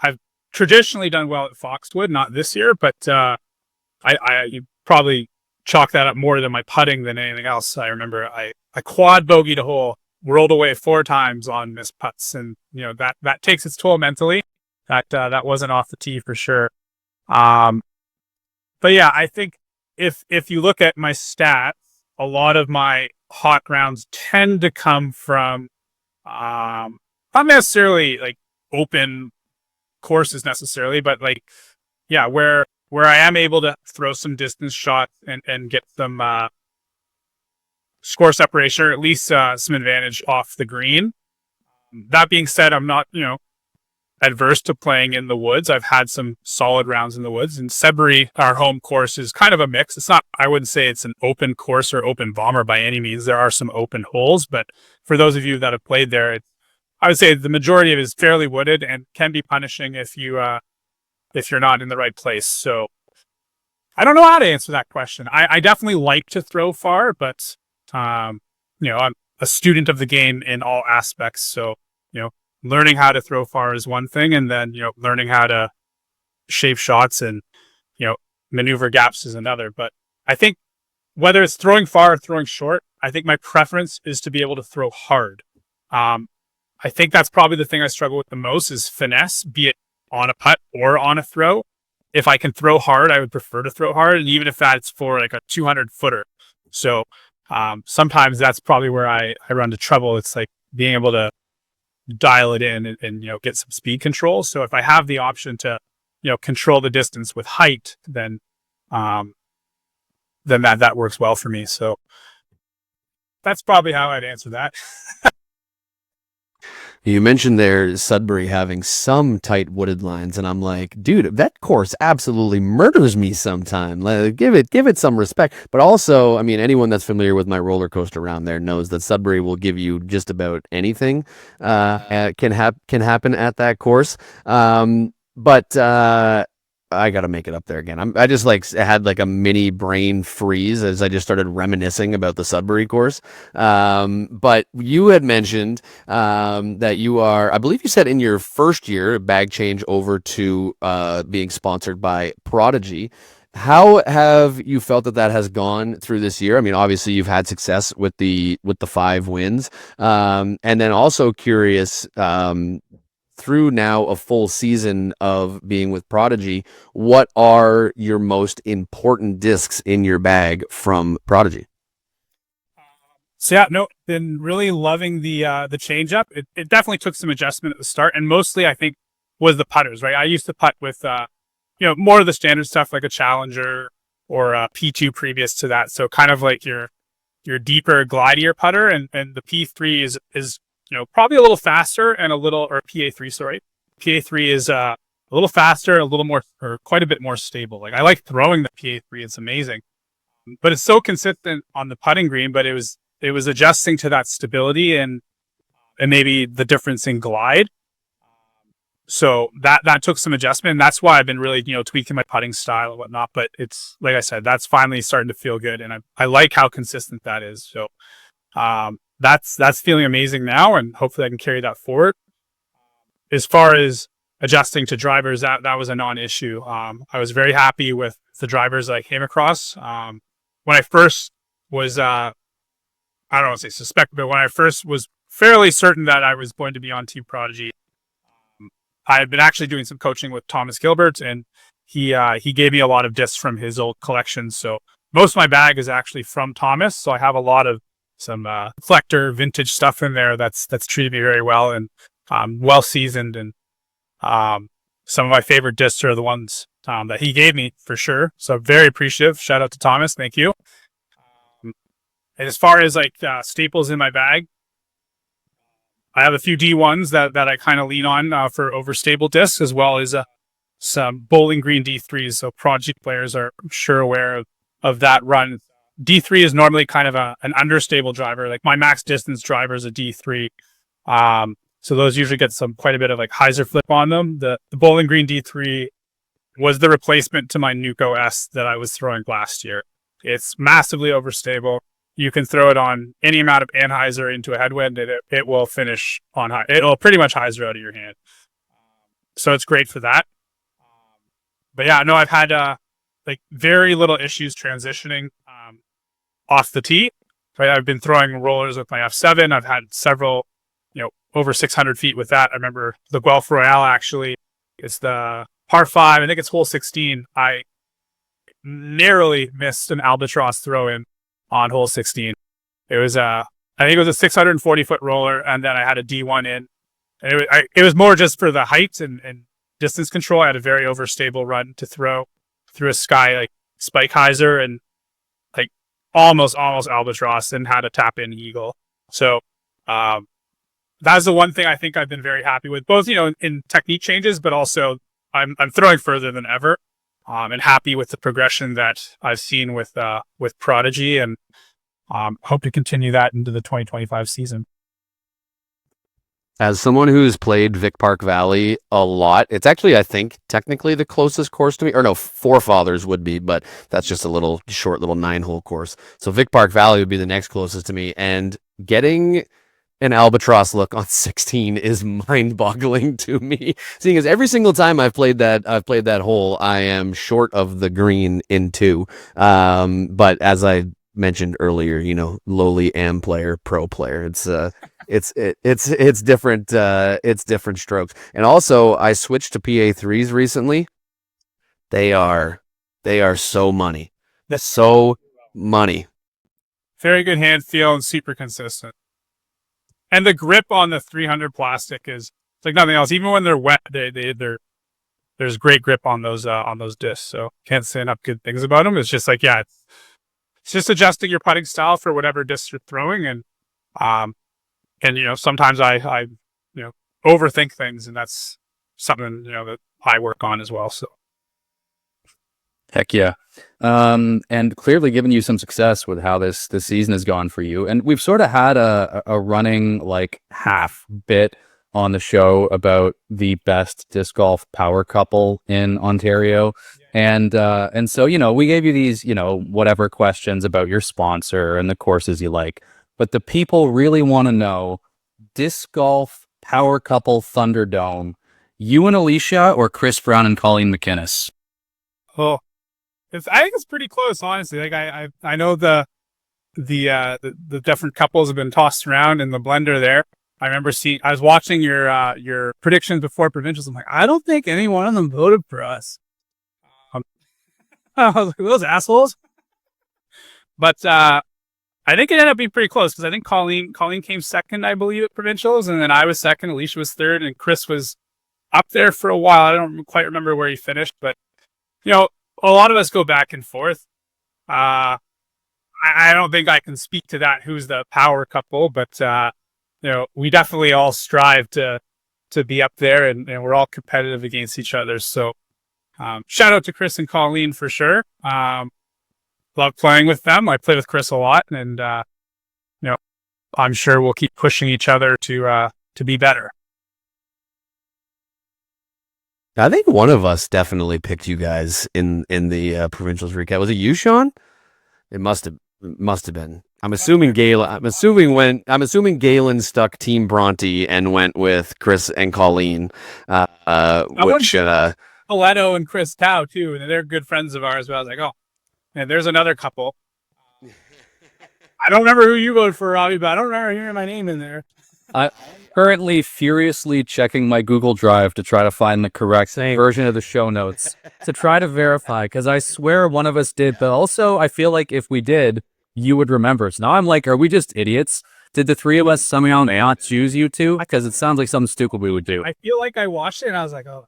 I've traditionally done well at Foxwood, not this year, but you probably chalk that up more than my putting than anything else. I remember I quad bogeyed a hole, rolled away 4 times on missed putts, and that takes its toll mentally. That wasn't off the tee for sure. But yeah, I think if you look at my stats, a lot of my hot rounds tend to come from not necessarily like open courses necessarily, but like, yeah, where I am able to throw some distance shots and get some score separation, or at least some advantage off the green. That being said, I'm not, adverse to playing in the woods. I've had some solid rounds in the woods, and Sudbury, our home course, is kind of a mix. It's not, I wouldn't say it's an open course or open bomber by any means. There are some open holes, but for those of you that have played there, I would say the majority of it is fairly wooded and can be punishing if you're not in the right place. So I don't know how to answer that question. I definitely like to throw far, but I'm a student of the game in all aspects. So, learning how to throw far is one thing, and then, learning how to shape shots and, maneuver gaps is another. But I think whether it's throwing far or throwing short, I think my preference is to be able to throw hard. I think that's probably the thing I struggle with the most is finesse, be it on a putt or on a throw. If I can throw hard, I would prefer to throw hard, and even if that's for like a 200 footer. So sometimes that's probably where I run into trouble. It's like being able to dial it in and get some speed control. So if I have the option to control the distance with height, then that works well for me. So that's probably how I'd answer that. You mentioned there Sudbury having some tight wooded lines, and I'm like, dude, that course absolutely murders me sometime. Like, give it some respect. But also, I mean, anyone that's familiar with my roller coaster around there knows that Sudbury will give you just about anything can happen at that course. But I got to make it up there again. I just had like a mini brain freeze as I just started reminiscing about the Sudbury course. But you had mentioned that you are, I believe you said in your first year, bag change over to being sponsored by Prodigy. How have you felt that has gone through this year? I mean, obviously you've had success with the 5 wins, and then also curious. Through now a full season of being with Prodigy, what are your most important discs in your bag from Prodigy? So yeah, no, been really loving the change up. It definitely took some adjustment at the start, and mostly I think was the putters, right? I used to putt with more of the standard stuff like a Challenger or a P2 previous to that. So kind of like your deeper, glidier putter, and the P3 is probably a little faster and or PA3, sorry. PA3 is a little faster, a little more, or quite a bit more stable. Like I like throwing the PA3, it's amazing. But it's so consistent on the putting green, but it was adjusting to that stability and maybe the difference in glide. So that took some adjustment, and that's why I've been really, tweaking my putting style and whatnot. But it's, like I said, that's finally starting to feel good, and I like how consistent that is. So, that's feeling amazing now, and hopefully I can carry that forward. As far as adjusting to drivers, that was a non-issue. I was very happy with the drivers I came across. When I first was, I don't want to say suspect, but when I first was fairly certain that I was going to be on Team Prodigy, I had been actually doing some coaching with Thomas Gilbert, and he gave me a lot of discs from his old collection. So most of my bag is actually from Thomas. So I have a lot of some reflector vintage stuff in there that's treated me very well and well seasoned, and some of my favorite discs are the ones that he gave me for sure. So very appreciative. Shout out to Thomas, thank you. And as far as like staples in my bag, I have a few D1s that I kind of lean on for overstable discs, as well as some Bowling Green D3s. So Prodigy players are, I'm sure, aware of that run. D3 is normally kind of an understable driver. Like my max distance driver is a D3. So those usually get quite a bit of like hyzer flip on them. The Bowling Green D3 was the replacement to my Nuco S that I was throwing last year. It's massively overstable. You can throw it on any amount of anhyzer into a headwind, and it will finish on high. It'll pretty much hyzer out of your hand. So it's great for that. But yeah, no, I've had like very little issues transitioning off the tee. Right, I've been throwing rollers with my F7. I've had several, over 600 feet with that. I remember the Guelph Royale, actually. It's the par 5. I think it's hole 16. I narrowly missed an albatross throw-in on hole 16. It was I think it was a 640-foot roller, and then I had a D1 in. And it was more just for the height and distance control. I had a very overstable run to throw through a sky like spike hyzer and like almost albatross, and had a tap in eagle. So that's the one thing I think I've been very happy with, both in technique changes, but also I'm throwing further than ever, and happy with the progression that I've seen with Prodigy, and hope to continue that into the 2025 season. As someone who's played Vic Park Valley a lot, it's actually, I think, technically the closest course to me. Or no, Forefathers would be, but that's just a short little 9-hole course. So Vic Park Valley would be the next closest to me. And getting an albatross look on 16 is mind-boggling to me. Seeing as every single time I've played that hole, I am short of the green in 2. But as I mentioned earlier, lowly am player, pro player. It's different. It's different strokes. And also, I switched to PA3s recently. They are so money. That's so money. Very good hand feel and super consistent. And the grip on the 300 plastic is it's like nothing else. Even when they're wet, there's great grip on those discs. So can't say enough good things about them. It's just like, yeah, it's just adjusting your putting style for whatever disc you're throwing. And sometimes I overthink things, and that's something, that I work on as well. So. Heck yeah. And clearly given you some success with how this season has gone for you. And we've sort of had a running like half bit on the show about the best disc golf power couple in Ontario. And so, we gave you these, whatever questions about your sponsor and the courses you like. But the people really want to know, disc golf power couple Thunderdome, you and Alicia or Chris Brown and Colleen McInnes? Oh. I think it's pretty close, honestly. Like I know the different couples have been tossed around in the blender there. I remember I was watching your predictions before provincials. I'm like, I don't think any one of them voted for us. I was like, those assholes. But I think it ended up being pretty close because I think Colleen came second, I believe, at provincials, and then I was second. Alicia was third, and Chris was up there for a while. I don't quite remember where he finished, but a lot of us go back and forth. I don't think I can speak to that, who's the power couple, but we definitely all strive to be up there, and we're all competitive against each other. So shout out to Chris and Colleen for sure. Love playing with them. I play with Chris a lot, and I'm sure we'll keep pushing each other to be better. I think one of us definitely picked you guys in the provincials recap. Was it you, Sean? It must have been. I'm assuming Galen. I'm assuming Galen stuck Team Bronte and went with Chris and Colleen. Paleto and Chris Tao too, and they're good friends of ours. But I was like, oh, and there's another couple. I don't remember who you voted for, Robbie, but I don't remember hearing my name in there. I'm currently furiously checking my Google Drive to try to find the correct version of the show notes to try to verify, because I swear one of us did, but also I feel like if we did, you would remember. So now I'm like, are we just idiots? Did the three of us somehow not choose you two? Because it sounds like something stupid we would do. I feel like I watched it and I was like, oh,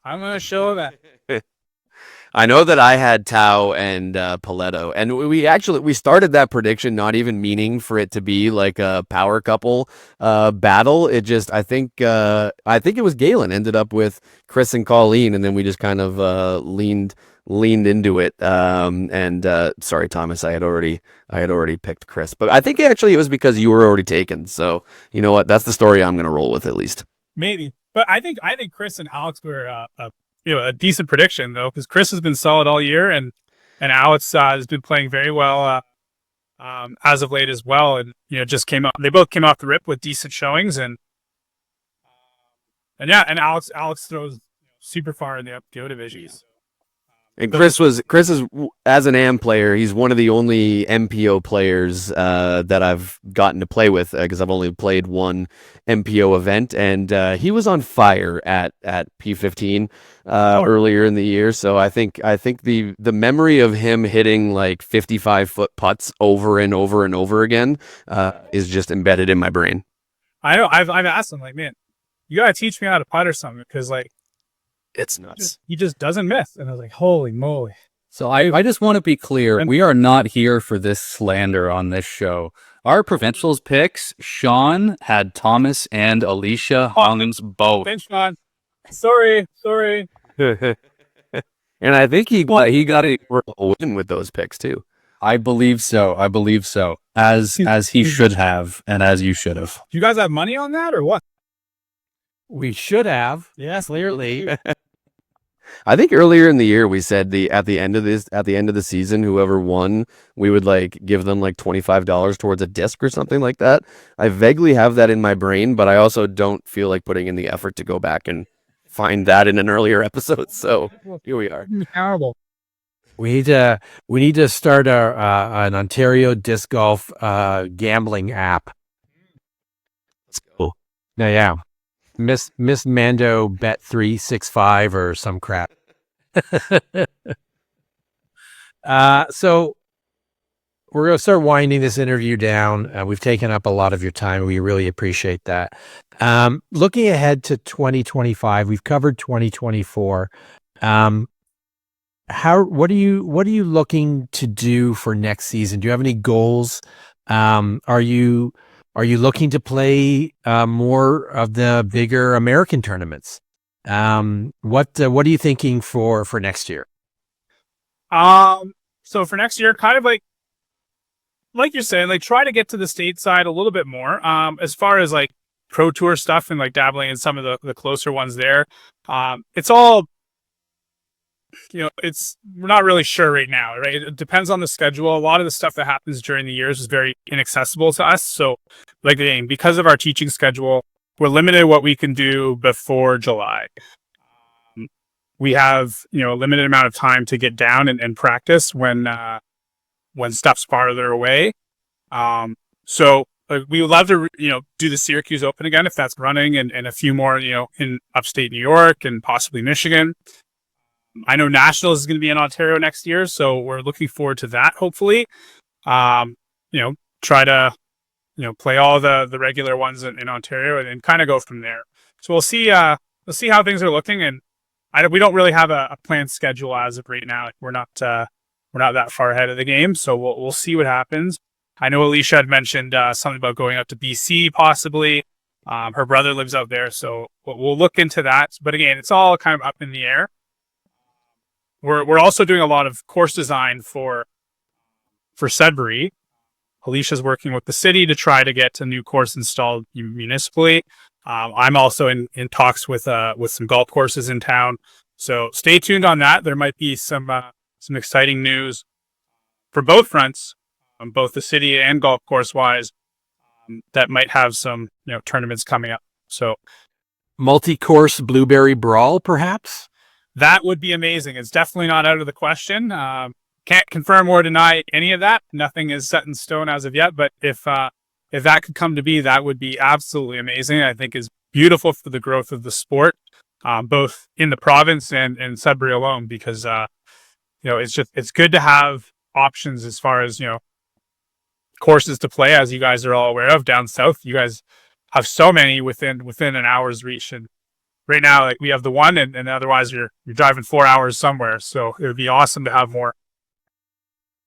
I'm going to show that. I know that I had Tao and Paleto, and we started that prediction not even meaning for it to be like a power couple battle. It just I think it was Galen ended up with Chris and Colleen, and then we just kind of leaned into it. Sorry, Thomas, I had already picked Chris, but I think actually it was because you were already taken. So you know what? That's the story I'm going to roll with at least. Maybe, but I think Chris and Alex were a decent prediction though, because Chris has been solid all year, and Alex has been playing very well as of late as well, and they both came off the rip with decent showings, and Alex throws super far in the UPGO divisions. And Chris is, as an AM player, he's one of the only MPO players that I've gotten to play with, because I've only played one MPO event, and he was on fire at P15 earlier in the year. So I think the memory of him hitting like 55-foot putts over and over and over again is just embedded in my brain. I know. I've asked him, like, man, you gotta teach me how to putt or something, because like, it's nuts. He just doesn't miss. And I was like, holy moly. So I just want to be clear. We are not here for this slander on this show. Our provincials picks, Sean had Thomas and Alicia Hollins both. Thanks, Sean. Sorry. And I think he got a win with those picks too. I believe so. As he should have, and as you should have. Do you guys have money on that or what? We should have. Yes, clearly. I think earlier in the year we said at the end of the season, whoever won, we would like give them like $25 towards a disc or something like that. I vaguely have that in my brain, but I also don't feel like putting in the effort to go back and find that in an earlier episode. So here we are. Terrible. We need to start an Ontario disc golf gambling app. Let's go. Now, yeah, Miss Mando bet 365 or some crap. So we're going to start winding this interview down. We've taken up a lot of your time. We really appreciate that. Looking ahead to 2025, we've covered 2024. What are you looking to do for next season? Do you have any goals? Are you looking to play more of the bigger American tournaments? What are you thinking for next year? So for next year, kind of like you're saying, like try to get to the stateside a little bit more. As far as like pro tour stuff and like dabbling in some of the closer ones there. It's all, we're not really sure right now, right? It depends on the schedule. A lot of the stuff that happens during the years is very inaccessible to us. So like because of our teaching schedule, we're limited what we can do before July. We have, a limited amount of time to get down and practice when stuff's farther away. So we would love to, do the Syracuse Open again, if that's running, and a few more, in upstate New York and possibly Michigan. I know Nationals is going to be in Ontario next year, so we're looking forward to that, hopefully. Try to, play all the regular ones in Ontario and kind of go from there. So we'll see how things are looking, and we don't really have a planned schedule as of right now. We're not that far ahead of the game, so we'll see what happens. I know Alicia had mentioned something about going out to BC possibly. Her brother lives out there, so we'll look into that. But again, it's all kind of up in the air. We're also doing a lot of course design for Sudbury. Alicia's working with the city to try to get a new course installed municipally. I'm also in talks with some golf courses in town. So stay tuned on that. There might be some exciting news for both fronts, both the city and golf course wise, that might have some tournaments coming up. So Multi-course Blueberry Brawl, perhaps? That would be amazing. It's definitely not out of the question. Can't confirm or deny any of that. Nothing is set in stone as of yet. But if that could come to be, that would be absolutely amazing. I think is beautiful for the growth of the sport, both in the province and Sudbury alone. Because it's good to have options as far as courses to play, as you guys are all aware of down south. You guys have so many within an hour's reach, and right now, like we have the one, and otherwise you're driving 4 hours somewhere. So it would be awesome to have more.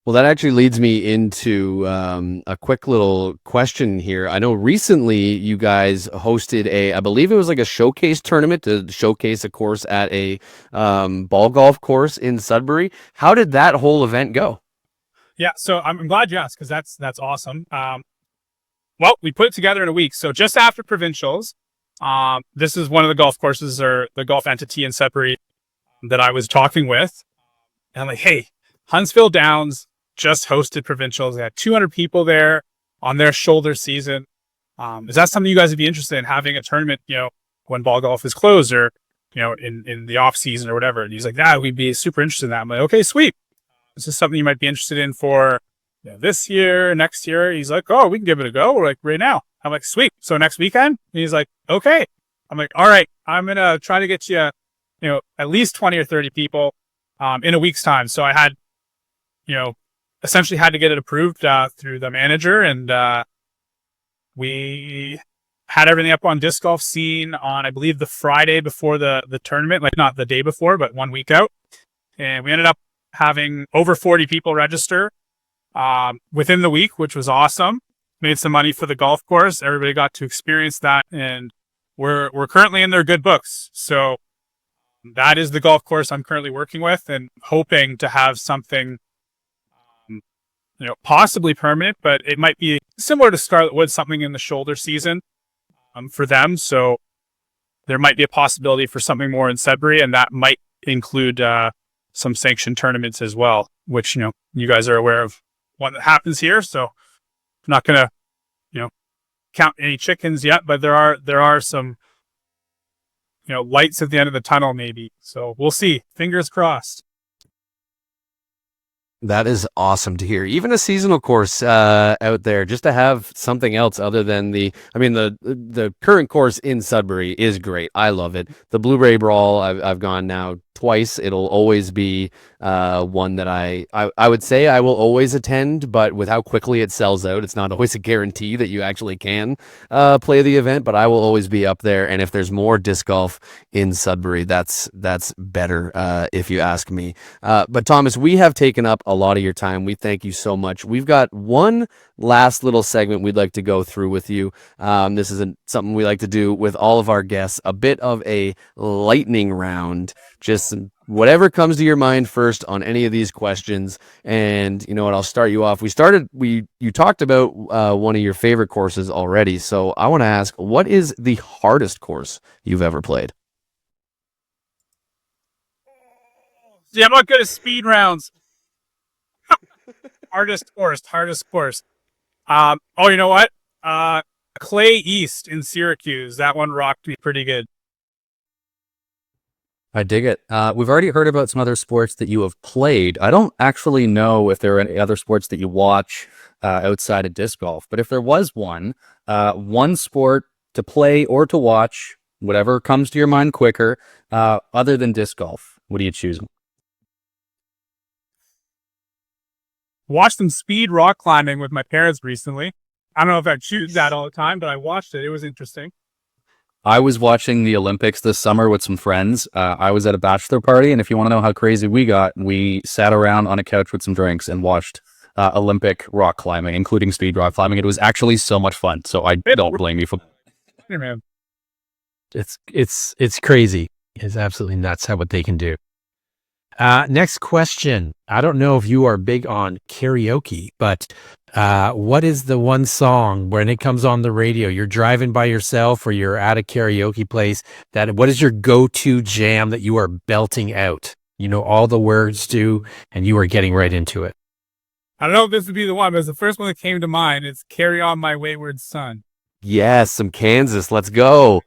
Well, that actually leads me into a quick little question here. I know recently you guys hosted I believe it was like a showcase tournament to showcase a course at a ball golf course in Sudbury. How did that whole event go? Yeah, so I'm glad you asked, because that's awesome. Well, we put it together in a week. So just after provincials, this is one of the golf courses or the golf entity in Sudbury that I was talking with. And I'm like, hey, Huntsville Downs just hosted provincials. They had 200 people there on their shoulder season. Is that something you guys would be interested in, having a tournament, when ball golf is closed, or, in the off season or whatever? And he's like, yeah, we'd be super interested in that. I'm like, okay, sweet. This is something you might be interested in for this year, next year. He's like, oh, we can give it a go. We're like, right now. I'm like, sweet. So next weekend? And he's like, okay. I'm like, all right, I'm going to try to get you, at least 20 or 30 people in a week's time. So I had, essentially had to get it approved through the manager. And we had everything up on Disc Golf Scene on, I believe, the Friday before the tournament, like not the day before, but 1 week out. And we ended up having over 40 people register within the week, which was awesome. Made some money for the golf course. Everybody got to experience that, and we're currently in their good books. So that is the golf course I'm currently working with, and hoping to have something, possibly permanent, but it might be similar to Scarlet Wood, something in the shoulder season for them. So there might be a possibility for something more in Sudbury, and that might include some sanctioned tournaments as well, which you guys are aware of what happens here. So I'm not gonna count any chickens yet, but there are some lights at the end of the tunnel maybe. So we'll see. Fingers crossed. That is awesome to hear. Even a seasonal course out there, just to have something else other than the current course in Sudbury is great. I love it. The Blueberry Brawl, I've gone now twice. It'll always be one that I would say I will always attend, but with how quickly it sells out, it's not always a guarantee that you actually can play the event, but I will always be up there. And if there's more disc golf in Sudbury, that's better if you ask me. But Thomas, we have taken up a lot of your time. We thank you so much. We've got one last little segment we'd like to go through with you. This isn't something we like to do with all of our guests, a bit of a lightning round, just whatever comes to your mind first on any of these questions. And you know what, I'll start you off. You talked about one of your favorite courses already. So I want to ask, what is the hardest course you've ever played? See, I'm not good at speed rounds. Hardest course. You know what? Clay East in Syracuse. That one rocked me pretty good. I dig it. We've already heard about some other sports that you have played. I don't actually know if there are any other sports that you watch outside of disc golf, but if there was one sport to play or to watch, whatever comes to your mind quicker, other than disc golf, what do you choose? Watched some speed rock climbing with my parents recently. I don't know if I choose that all the time, but I watched it. It was interesting. I was watching the Olympics this summer with some friends. I was at a bachelor party, and if you want to know how crazy we got, we sat around on a couch with some drinks and watched Olympic rock climbing, including speed rock climbing. It was actually so much fun, so I don't blame you for... Hey, man. It's crazy. It's absolutely nuts what they can do. Next question. I don't know if you are big on karaoke, but what is the one song when it comes on the radio, you're driving by yourself or you're at a karaoke place, what is your go-to jam that you are belting out? You know all the words to, and you are getting right into it. I don't know if this would be the one, but it's the first one that came to mind. It's Carry On My Wayward Son. Yes, some Kansas. Let's go.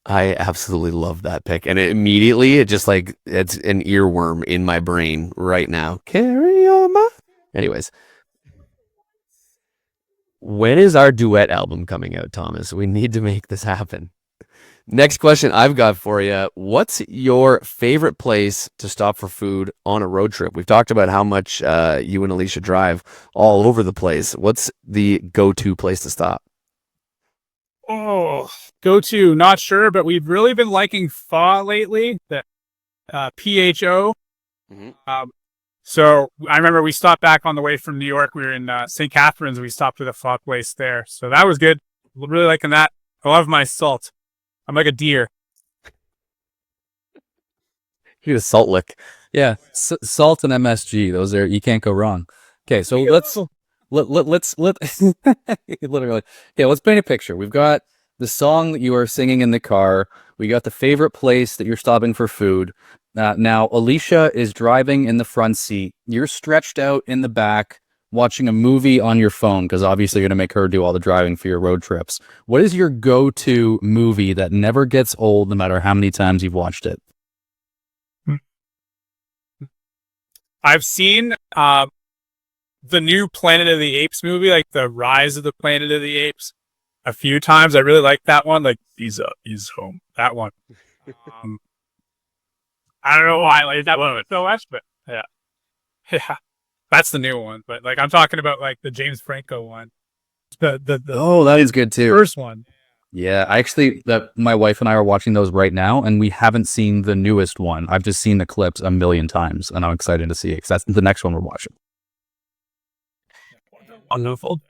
I absolutely love that pick. And it's an earworm in my brain right now. Carry on my... Anyways. When is our duet album coming out, Thomas? We need to make this happen. Next question I've got for you. What's your favorite place to stop for food on a road trip? We've talked about how much you and Alicia drive all over the place. What's the go-to place to stop? Oh, go-to, not sure, but we've really been liking Pho lately, the PHO. Mm-hmm. So I remember we stopped back on the way from New York. We were in St. Catharines. We stopped at a Pho place there. So that was good. Really liking that. I love my salt. I'm like a deer. You're a salt lick. Yeah, salt and MSG. Those are, you can't go wrong. Okay, so let's literally. Yeah, let's paint a picture. We've got the song that you are singing in the car. We got the favorite place that you're stopping for food. Now, Alicia is driving in the front seat. You're stretched out in the back, watching a movie on your phone, because obviously you're going to make her do all the driving for your road trips. What is your go-to movie that never gets old, no matter how many times you've watched it? I've seen the new Planet of the Apes movie, like the Rise of the Planet of the Apes, a few times. I really like that one. Like, he's home. That one. I don't know why I like that one so much, but yeah. That's the new one. But like, I'm talking about like the James Franco one. Oh, that is good too. First one. Yeah, my wife and I are watching those right now, and we haven't seen the newest one. I've just seen the clips a million times, and I'm excited to see it because that's the next one we're watching. Wonderful.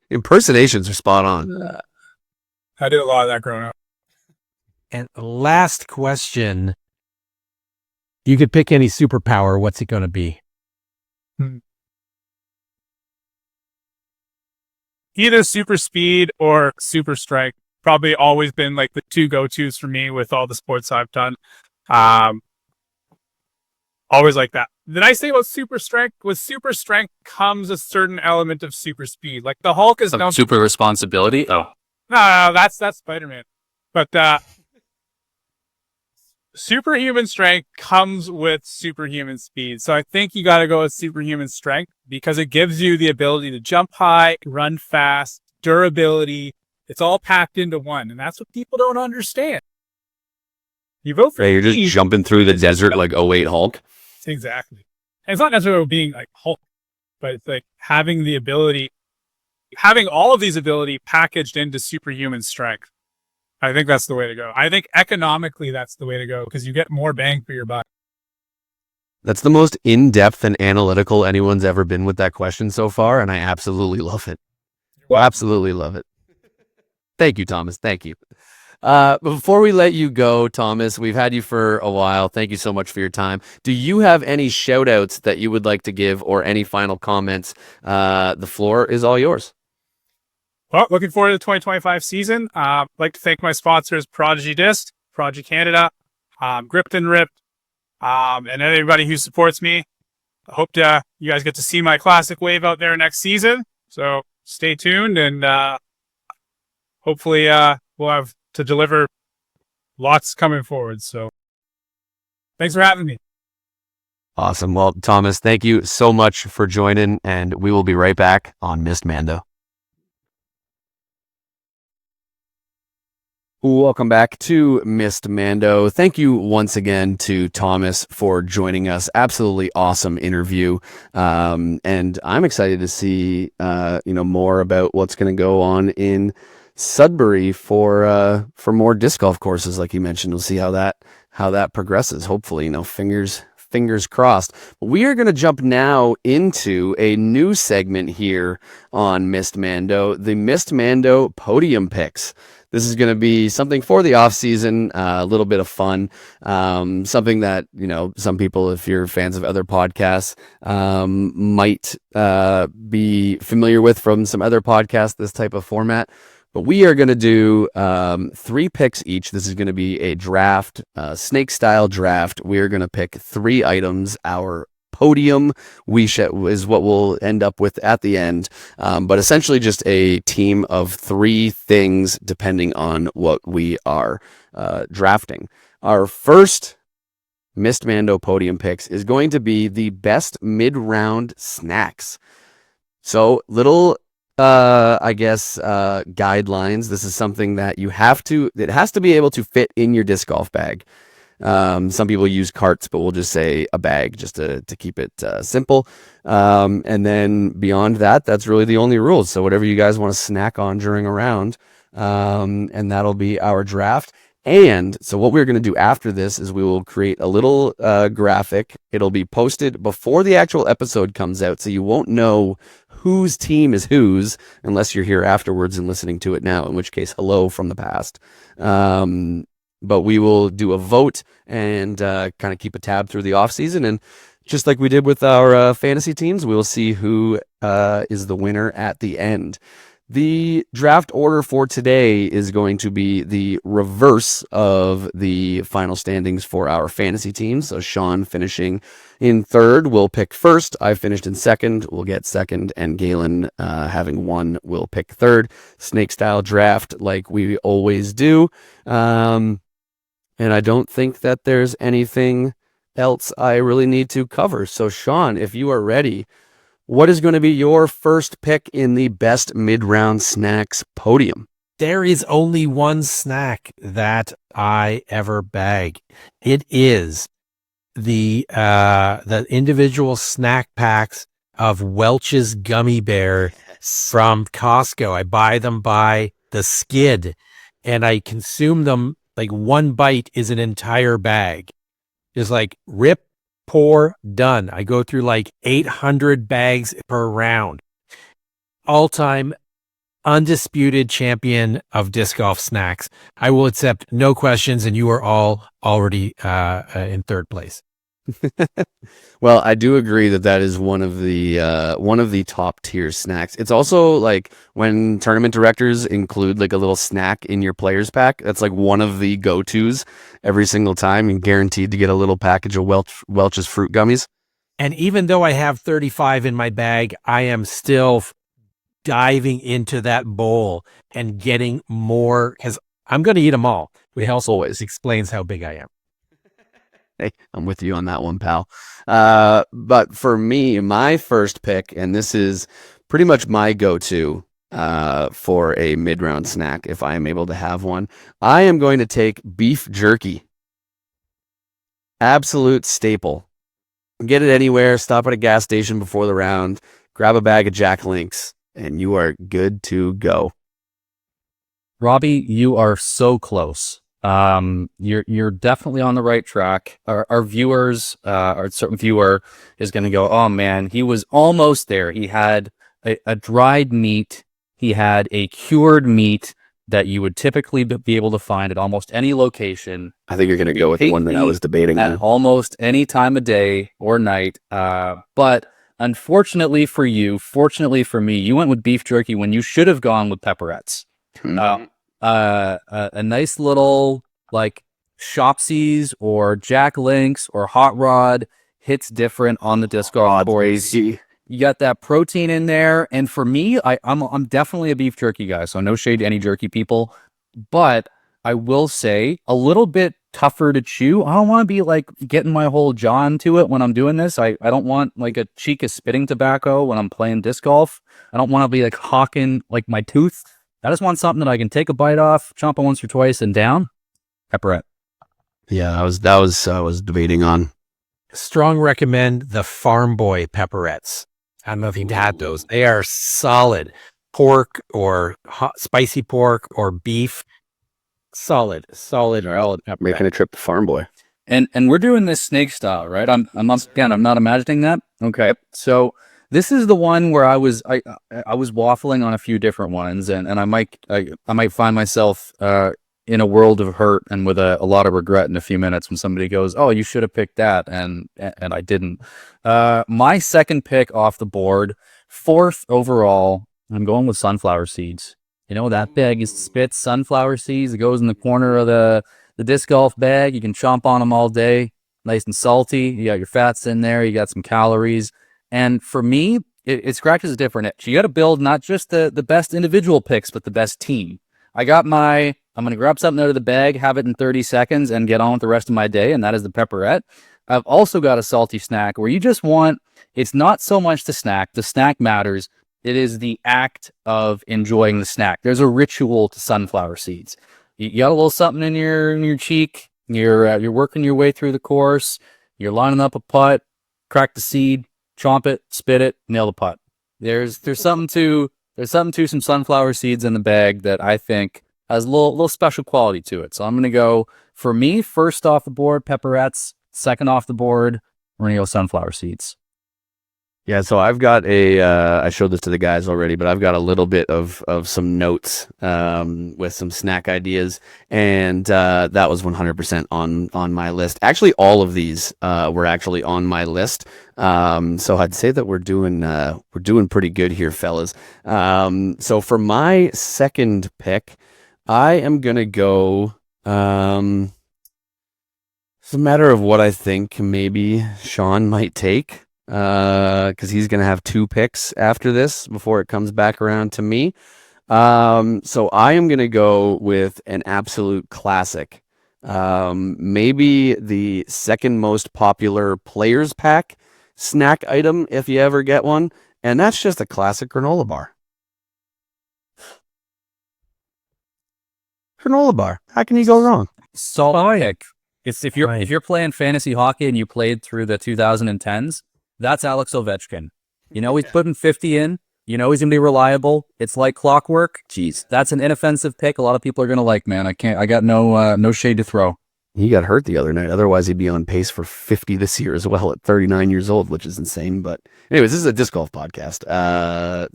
Impersonations are spot on. I did a lot of that growing up. And last question. You could pick any superpower. What's it going to be? Either super speed or super strike. probably always been like the two go-tos for me with all the sports I've done. Always like that. The nice thing about super strength, with super strength comes a certain element of super speed. Like the Hulk is no Super responsibility. Oh, no, that's Spider-Man. But superhuman strength comes with superhuman speed. So I think you got to go with superhuman strength because it gives you the ability to jump high, run fast, durability. It's all packed into one, and that's what people don't understand. You vote for Right, you're just speed. jumping through the desert like '08 Hulk. Exactly. And it's not necessarily being like Hulk, but it's like having the ability, having all of these ability packaged into superhuman strength. I think that's the way to go. I think economically that's the way to go because you get more bang for your buck. That's the most in-depth and analytical anyone's ever been with that question so far, and I absolutely love it. Absolutely love it. Thank you, Thomas. Thank you. Before we let you go, Thomas, we've had you for a while. Thank you so much for your time. Do you have any shout outs that you would like to give or any final comments? The floor is all yours. Well, looking forward to the 2025 season. I'd like to thank my sponsors, Prodigy Disc, Prodigy Canada, Gripped and Ripped, and everybody who supports me. I hope you guys get to see my classic wave out there next season. So stay tuned and hopefully we'll have to deliver lots coming forward. So thanks for having me. Awesome. Well, Thomas, thank you so much for joining, and we will be right back on Missed Mando. Welcome back to Missed Mando. Thank you once again to Thomas for joining us. Absolutely awesome interview. And I'm excited to see, more about what's going to go on in Sudbury for more disc golf courses, like you mentioned. We'll see how that progresses. Hopefully, fingers crossed. We are going to jump now into a new segment here on Missed Mando, the Missed Mando Podium Picks. This is going to be something for the off season, a little bit of fun, something that, some people, if you're fans of other podcasts, might be familiar with from some other podcasts, this type of format. But we are going to do 3 picks each. This is going to be a draft, snake style draft. We are going to pick 3 items. Our podium is what we'll end up with at the end. But essentially just a team of 3 things depending on what we are drafting. Our first Missed Mando podium picks is going to be the best mid-round snacks. So little guidelines. This is something that it has to be able to fit in your disc golf bag. Some people use carts, but we'll just say a bag just to keep it simple. And then beyond that, that's really the only rules. So whatever you guys want to snack on during a round, and that'll be our draft. And so what we're going to do after this is we will create a little graphic. It'll be posted before the actual episode comes out, so you won't know whose team is whose unless you're here afterwards and listening to it now, in which case, hello from the past. But we will do a vote and kind of keep a tab through the off season. And just like we did with our fantasy teams, we will see who is the winner at the end. The draft order for today is going to be the reverse of the final standings for our fantasy teams. So Sean finishing in third will pick first. I finished in second, will get second, and Galen having won will pick third. Snake style draft like we always do. And I don't think that there's anything else I really need to cover. So Sean, if you are ready, what is going to be your first pick in the best mid-round snacks podium? There is only one snack that I ever bag. It is the individual snack packs of Welch's Gummy Bear from Costco. I buy them by the skid, and I consume them. Like one bite is an entire bag. It's like rip, pour, done. I go through like 800 bags per round. All-time undisputed champion of disc golf snacks. I will accept no questions, and you are all already in third place. Well, I do agree that that is one of the top tier snacks. It's also like when tournament directors include like a little snack in your players pack. That's like one of the go-tos every single time. You're guaranteed to get a little package of Welch's fruit gummies. And even though I have 35 in my bag, I am still diving into that bowl and getting more because I'm going to eat them all. Which always explains how big I am. Hey, I'm with you on that one, pal. But for me, my first pick, and this is pretty much my go-to for a mid-round snack if I am able to have one, I am going to take beef jerky. Absolute staple. Get it anywhere, stop at a gas station before the round, grab a bag of Jack Links, and you are good to go. Robbie, you are so close. You're definitely on the right track. Our viewers, our certain viewer is going to go, oh man, he was almost there. He had a dried meat. He had a cured meat that you would typically be able to find at almost any location. I think you're going to go with the one that I was debating at almost any time of day or night. But unfortunately for you, fortunately for me, you went with beef jerky when you should have gone with pepperettes. A nice little like Shopsies or Jack Links or Hot Rod hits different on the disc golf boys. You got that protein in there, and for me, I'm definitely a beef jerky guy. So no shade to any jerky people, but I will say a little bit tougher to chew. I don't want to be like getting my whole jaw into it when I'm doing this. I don't want like a cheek of spitting tobacco when I'm playing disc golf. I don't want to be like hawking like my tooth. I just want something that I can take a bite off, chomp it once or twice, and down. Pepperette. Yeah, I was debating on. Strong recommend the Farm Boy pepperettes. I don't know if you've had those. They are solid. Pork or spicy pork or beef. Solid pepperette. Making a trip to Farm Boy. And we're doing this snake style, right? I'm not imagining that. Okay. So this is the one where I was waffling on a few different ones, and I might find myself in a world of hurt and with a lot of regret in a few minutes when somebody goes, "Oh, you should have picked that," and I didn't. My second pick off the board, fourth overall, I'm going with sunflower seeds. You know that bag is spits sunflower seeds. It goes in the corner of the disc golf bag. You can chomp on them all day, nice and salty. You got your fats in there. You got some calories. And for me, it scratches a different itch. You got to build not just the best individual picks, but the best team. I'm going to grab something out of the bag, have it in 30 seconds, and get on with the rest of my day, and that is the pepperette. I've also got a salty snack where you just want, it's not so much the snack matters. It is the act of enjoying the snack. There's a ritual to sunflower seeds. You got a little something in your cheek, you're working your way through the course, you're lining up a putt, crack the seed, chomp it, spit it, nail the putt. There's something to some sunflower seeds in the bag that I think has a little special quality to it. So I'm going to go, for me, first off the board, pepperettes, second off the board, we're going to go sunflower seeds. Yeah, so I've got I showed this to the guys already, but I've got a little bit of some notes with some snack ideas, and that was 100% on my list. Actually, all of these were actually on my list. So I'd say that we're doing pretty good here, fellas. So for my second pick, I am gonna go. It's a matter of what I think maybe Sean might take. Because he's going to have two picks after this before it comes back around to me. So I am going to go with an absolute classic. Maybe the second most popular players pack snack item if you ever get one, and that's just a classic granola bar. Granola bar. How can you go wrong? Salt pick. It's if you're playing fantasy hockey and you played through the 2010s. That's Alex Ovechkin. You know he's putting 50 in. You know he's going to be reliable. It's like clockwork. Jeez, that's an inoffensive pick. A lot of people are going to like, man. I got no shade to throw. He got hurt the other night. Otherwise, he'd be on pace for 50 this year as well at 39 years old, which is insane. But anyways, this is a disc golf podcast.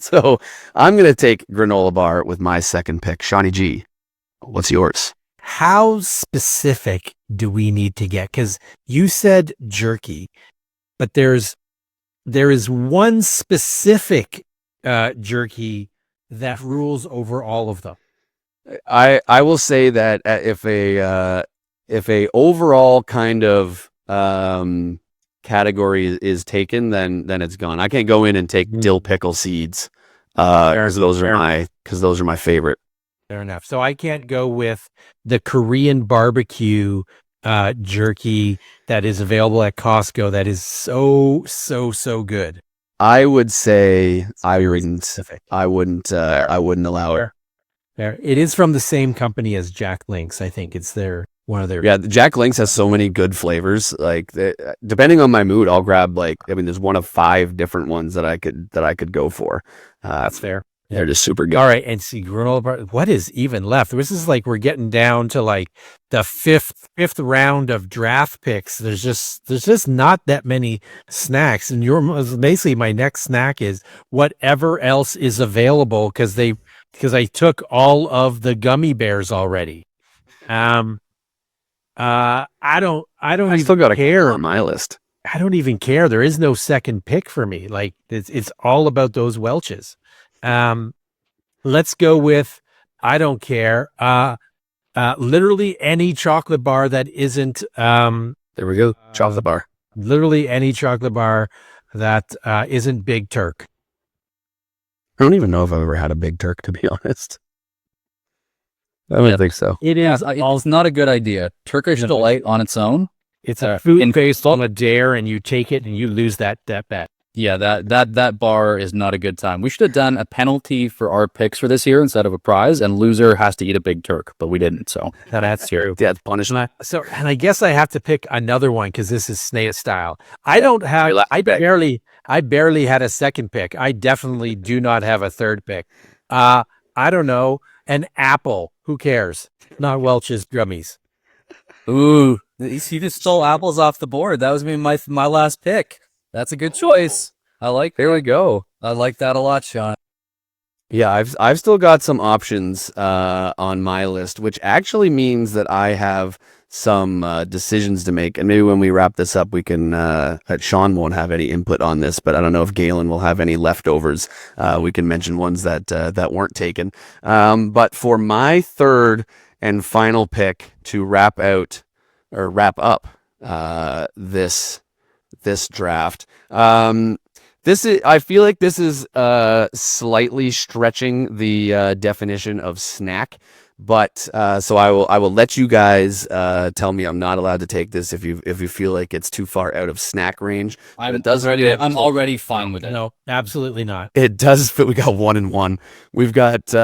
So I'm going to take granola bar with my second pick. Shawnee G, what's yours? how specific do we need to get? Because you said jerky, but there is one specific jerky that rules over all of them. I will say that if a overall kind of category is taken, then it's gone. I can't go in and take dill pickle seeds because those are my favorite. Fair enough. So I can't go with the Korean barbecue jerky that is available at Costco. That is so good. I would say I wouldn't allow it. There. It is from the same company as Jack Link's. I think it's one of their. Yeah, Jack Link's has so many good flavors. Like depending on my mood, I'll grab there's one of 5 different ones that I could go for. That's fair. They're just super good. All right, and see granola bar. What is even left? This is like we're getting down to like the fifth round of draft picks. There's just not that many snacks, and basically my next snack is whatever else is available because I took all of the gummy bears already. I still got care on my list. I don't even care. There is no second pick for me. Like it's all about those Welches. Let's go with I don't care. Literally any chocolate bar that isn't There we go. Chocolate bar. Literally any chocolate bar that isn't Big Turk. I don't even know if I've ever had a Big Turk, to be honest. I don't think so. It is. It's not a good idea. Turkish Delight on its own. It's a food based on a dare, and you take it and you lose that bet. Yeah, that bar is not a good time. We should have done a penalty for our picks for this year instead of a prize, and loser has to eat a Big Turk, but we didn't. So that's true. Yeah, it's punishment. So, and I guess I have to pick another one because this is SNEA style. I barely had a second pick. I definitely do not have a third pick. I don't know, an apple. Who cares? Not Welch's gummies. Ooh, you just stole apples off the board. That was my last pick. That's a good choice. There we go. I like that a lot, Sean. Yeah, I've still got some options on my list, which actually means that I have some decisions to make. And maybe when we wrap this up, we can. Sean won't have any input on this, but I don't know if Galen will have any leftovers. We can mention ones that weren't taken. But for my third and final pick to wrap up this draft. I feel like this is slightly stretching the definition of snack, but so I will let you guys tell me I'm not allowed to take this if you feel like it's too far out of snack range. I'm already fine with it. No, absolutely not. It does fit. We got 1 and 1. We've got.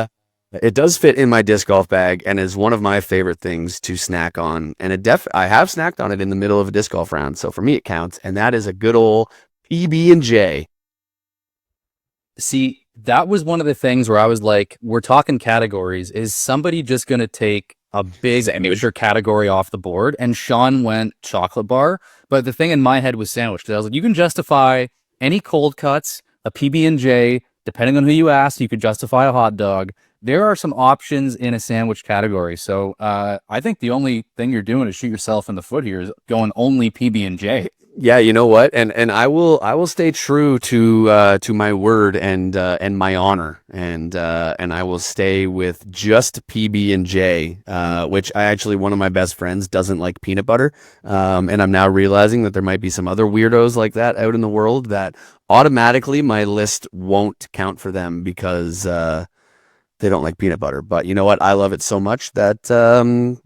It does fit in my disc golf bag and is one of my favorite things to snack on. And I have snacked on it in the middle of a disc golf round, so for me it counts. And that is a good old PB&J. See, that was one of the things where I was like, we're talking categories. Is somebody just going to take a big major category off the board? And Sean went chocolate bar. But the thing in my head was sandwich. Because I was like, you can justify any cold cuts, a PB&J, depending on who you ask, you could justify a hot dog. There are some options in a sandwich category. So I think the only thing you're doing to shoot yourself in the foot here is going only PB&J. Yeah, you know what? And I will stay true to my word and my honor. And I will stay with just PB&J, which one of my best friends doesn't like peanut butter. And I'm now realizing that there might be some other weirdos like that out in the world that automatically my list won't count for them because they don't like peanut butter. But you know what? I love it so much that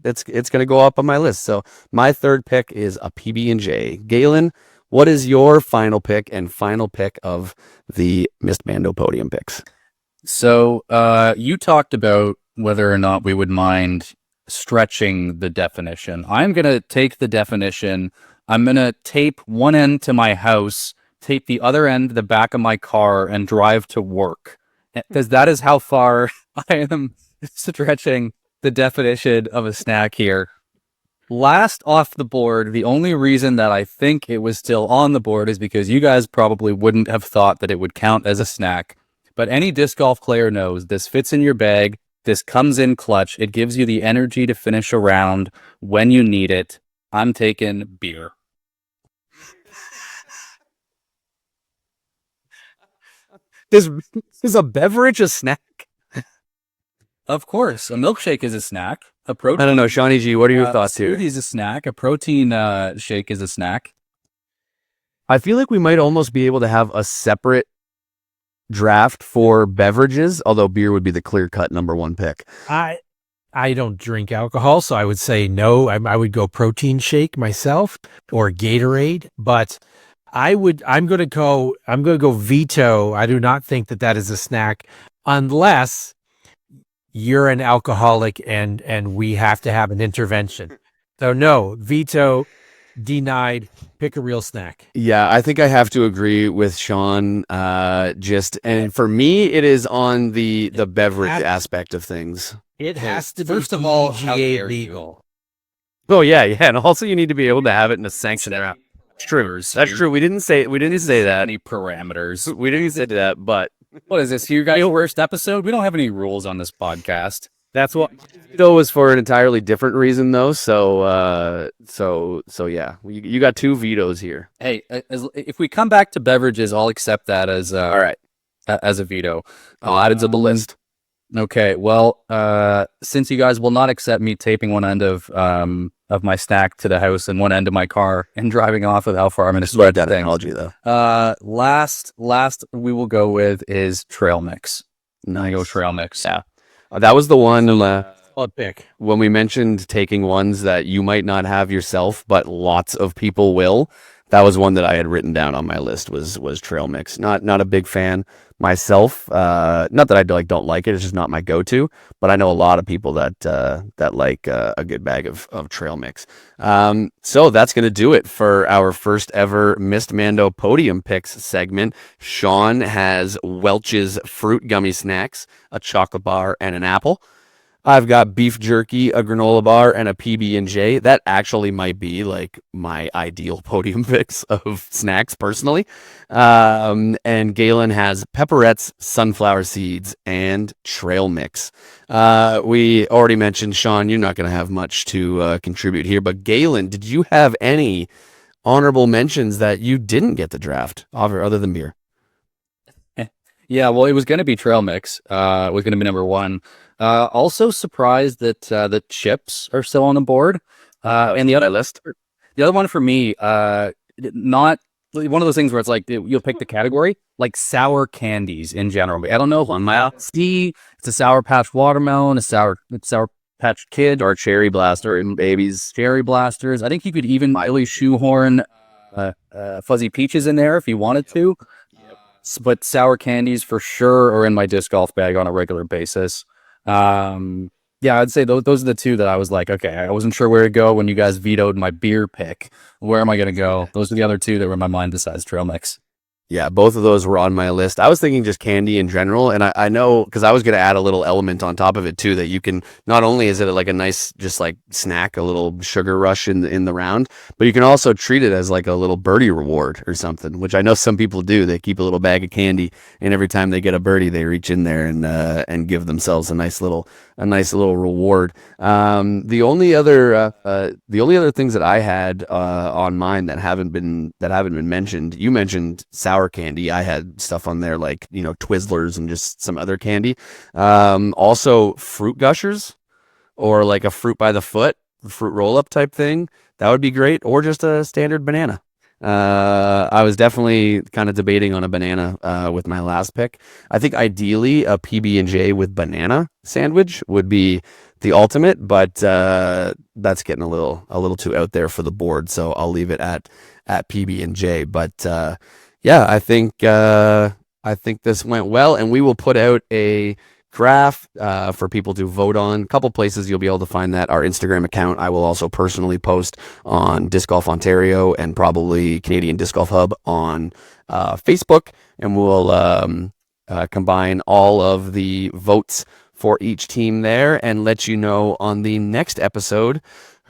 it's going to go up on my list. So my third pick is a PB&J. Galen, what is your final pick and final pick of the Missed Mando podium picks? So you talked about whether or not we would mind stretching the definition. I'm going to take the definition. I'm going to tape one end to my house, tape the other end to the back of my car, and drive to work. Because that is how far I am stretching the definition of a snack here. Last off the board, the only reason that I think it was still on the board is because you guys probably wouldn't have thought that it would count as a snack. But any disc golf player knows this fits in your bag. This comes in clutch. It gives you the energy to finish a round when you need it. I'm taking beer. Is a beverage a snack? Of course, a milkshake is a snack. A protein. I don't know, Shawnee G. What are your thoughts here? Smoothie is a snack. A protein shake is a snack. I feel like we might almost be able to have a separate draft for beverages, although beer would be the clear-cut number one pick. I don't drink alcohol, so I would say no. I would go protein shake myself or Gatorade, but I'm going to go veto. I do not think that is a snack unless you're an alcoholic and we have to have an intervention. So no, veto, denied, pick a real snack. Yeah, I think I have to agree with Sean. And for me, it is on the beverage aspect of things. It has to be First of all, how PGA dare legal. Oh yeah, and also you need to be able to have it in a sanctioned app. It's true. That's true. We didn't say that. Any parameters. We didn't say that, but What is this? You guys' worst episode? We don't have any rules on this podcast. that's what veto was for an entirely different reason, though. So yeah, you got two vetoes here. Hey, if we come back to beverages, I'll accept that as All right, as a veto. I'll add it to the list. Okay, well, since you guys will not accept me taping one end of my snack to the house and one end of my car and driving off with how far I'm going to start that Technology, though. last we will go with is trail mix. I go trail mix. Yeah, that was the one Solid pick. when we mentioned taking ones that you might not have yourself, but lots of people will. That was one that I had written down on my list. Was trail mix. Not a big fan myself. Not that I don't like it. It's just not my go-to. But I know a lot of people that like a good bag of trail mix. So that's gonna do it for our first ever Missed Mando Podium Picks segment. Sean has Welch's fruit gummy snacks, a chocolate bar, and an apple. I've got beef jerky, a granola bar, and a PB&J. That actually might be like my ideal podium picks of snacks personally. And Galen has pepperettes, sunflower seeds, and trail mix. We already mentioned, Sean, you're not going to have much to contribute here, but Galen, did you have any honorable mentions that you didn't get the draft other than beer? Yeah, well, it was going to be trail mix. It was going to be number one. Also surprised that the chips are still on the board. And the other one for me, not one of those things where it's like you'll pick the category, like sour candies in general. I don't know, see, it's a Sour Patch Watermelon, a Sour Patch Kid, Or Cherry Blaster and Babies. Cherry Blasters. I think you could even really shoehorn Fuzzy Peaches in there if you wanted to. But sour candies for sure are in my disc golf bag on a regular basis. Yeah, I'd say those are the two that I was like, okay, I wasn't sure where to go when you guys vetoed my beer pick. Where am I going to go? Those are the other two that were in my mind besides trail mix. Yeah, both of those were on my list. I was thinking just candy in general, and I know because I was going to add a little element on top of it too, that you can, not only is it like a nice just like snack, a little sugar rush in the round, but you can also treat it as like a little birdie reward or something, which I know some people do. They keep a little bag of candy, and every time they get a birdie, they reach in there and give themselves a nice little reward. The only other things that I had on mine that haven't been mentioned, you mentioned sour candy. I had stuff on there like, Twizzlers and just some other candy. Also fruit gushers or like a fruit by the foot, fruit roll up type thing. That would be great. Or just a standard banana. I was definitely kind of debating on a banana with my last pick. I think ideally a PB&J with banana sandwich would be the ultimate, but that's getting a little too out there for the board, so I'll leave it at PB&J. But yeah, I think this went well, and we will put out a graph for people to vote on. A couple places you'll be able to find that. Our Instagram account, I will also personally post on Disc Golf Ontario and probably Canadian Disc Golf Hub on Facebook, and we'll combine all of the votes for each team there and let you know on the next episode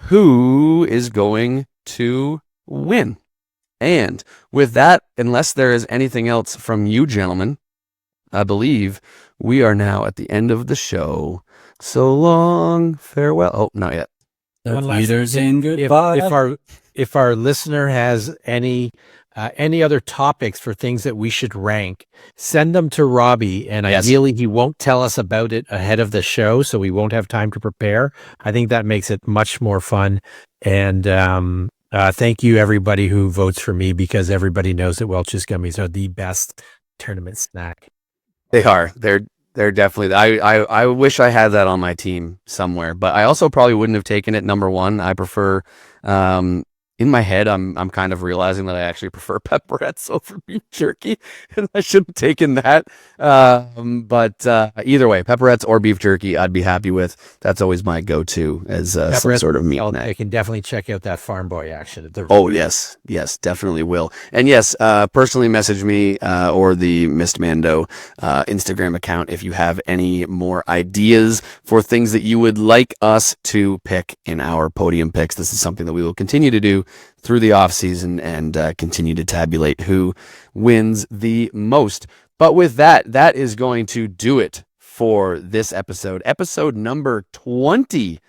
who is going to win. And with that, unless there is anything else from you gentlemen, I believe we are now at the end of the show. So long, farewell. Oh, not yet. One last Leaders in if goodbye. if our listener has any other topics for things that we should rank, send them to Robbie, and Yes. ideally he won't tell us about it ahead of the show, so we won't have time to prepare. I think that makes it much more fun. And thank you everybody who votes for me, because everybody knows that Welch's gummies are the best tournament snack. They are. They're definitely. I wish I had that on my team somewhere, but I also probably wouldn't have taken it number one. I prefer. In my head, I'm kind of realizing that I actually prefer pepperettes over beef jerky, and I should have taken that. But either way, pepperettes or beef jerky, I'd be happy with. That's always my go-to as some sort of meal I snack. can definitely check out that Farm Boy action. Oh yes, definitely will. And yes, personally message me or the Mist Mando Instagram account if you have any more ideas for things that you would like us to pick in our podium picks. This is something that we will continue to do through the off season and continue to tabulate who wins the most. But with that is going to do it for this episode number 20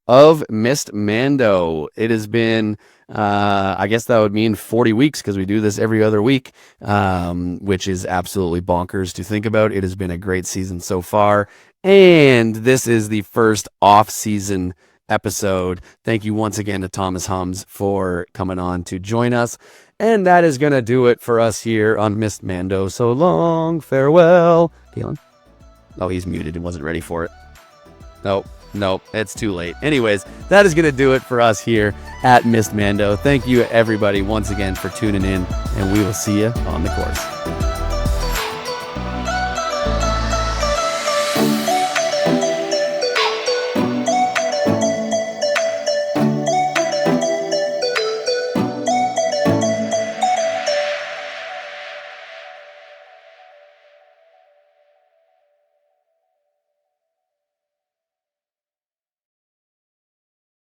of Mist Mando. It has been, I guess that would mean 40 weeks, because we do this every other week, which is absolutely bonkers to think about. It has been a great season so far, and this is the first off-season episode. Thank you once again to Thomas Hums for coming on to join us. And that is going to do it for us here on Mist Mando. So long, farewell. Keelan? Oh, he's muted and wasn't ready for it. Nope, it's too late. Anyways, that is going to do it for us here at Mist Mando. Thank you, everybody, once again for tuning in, and we will see you on the course.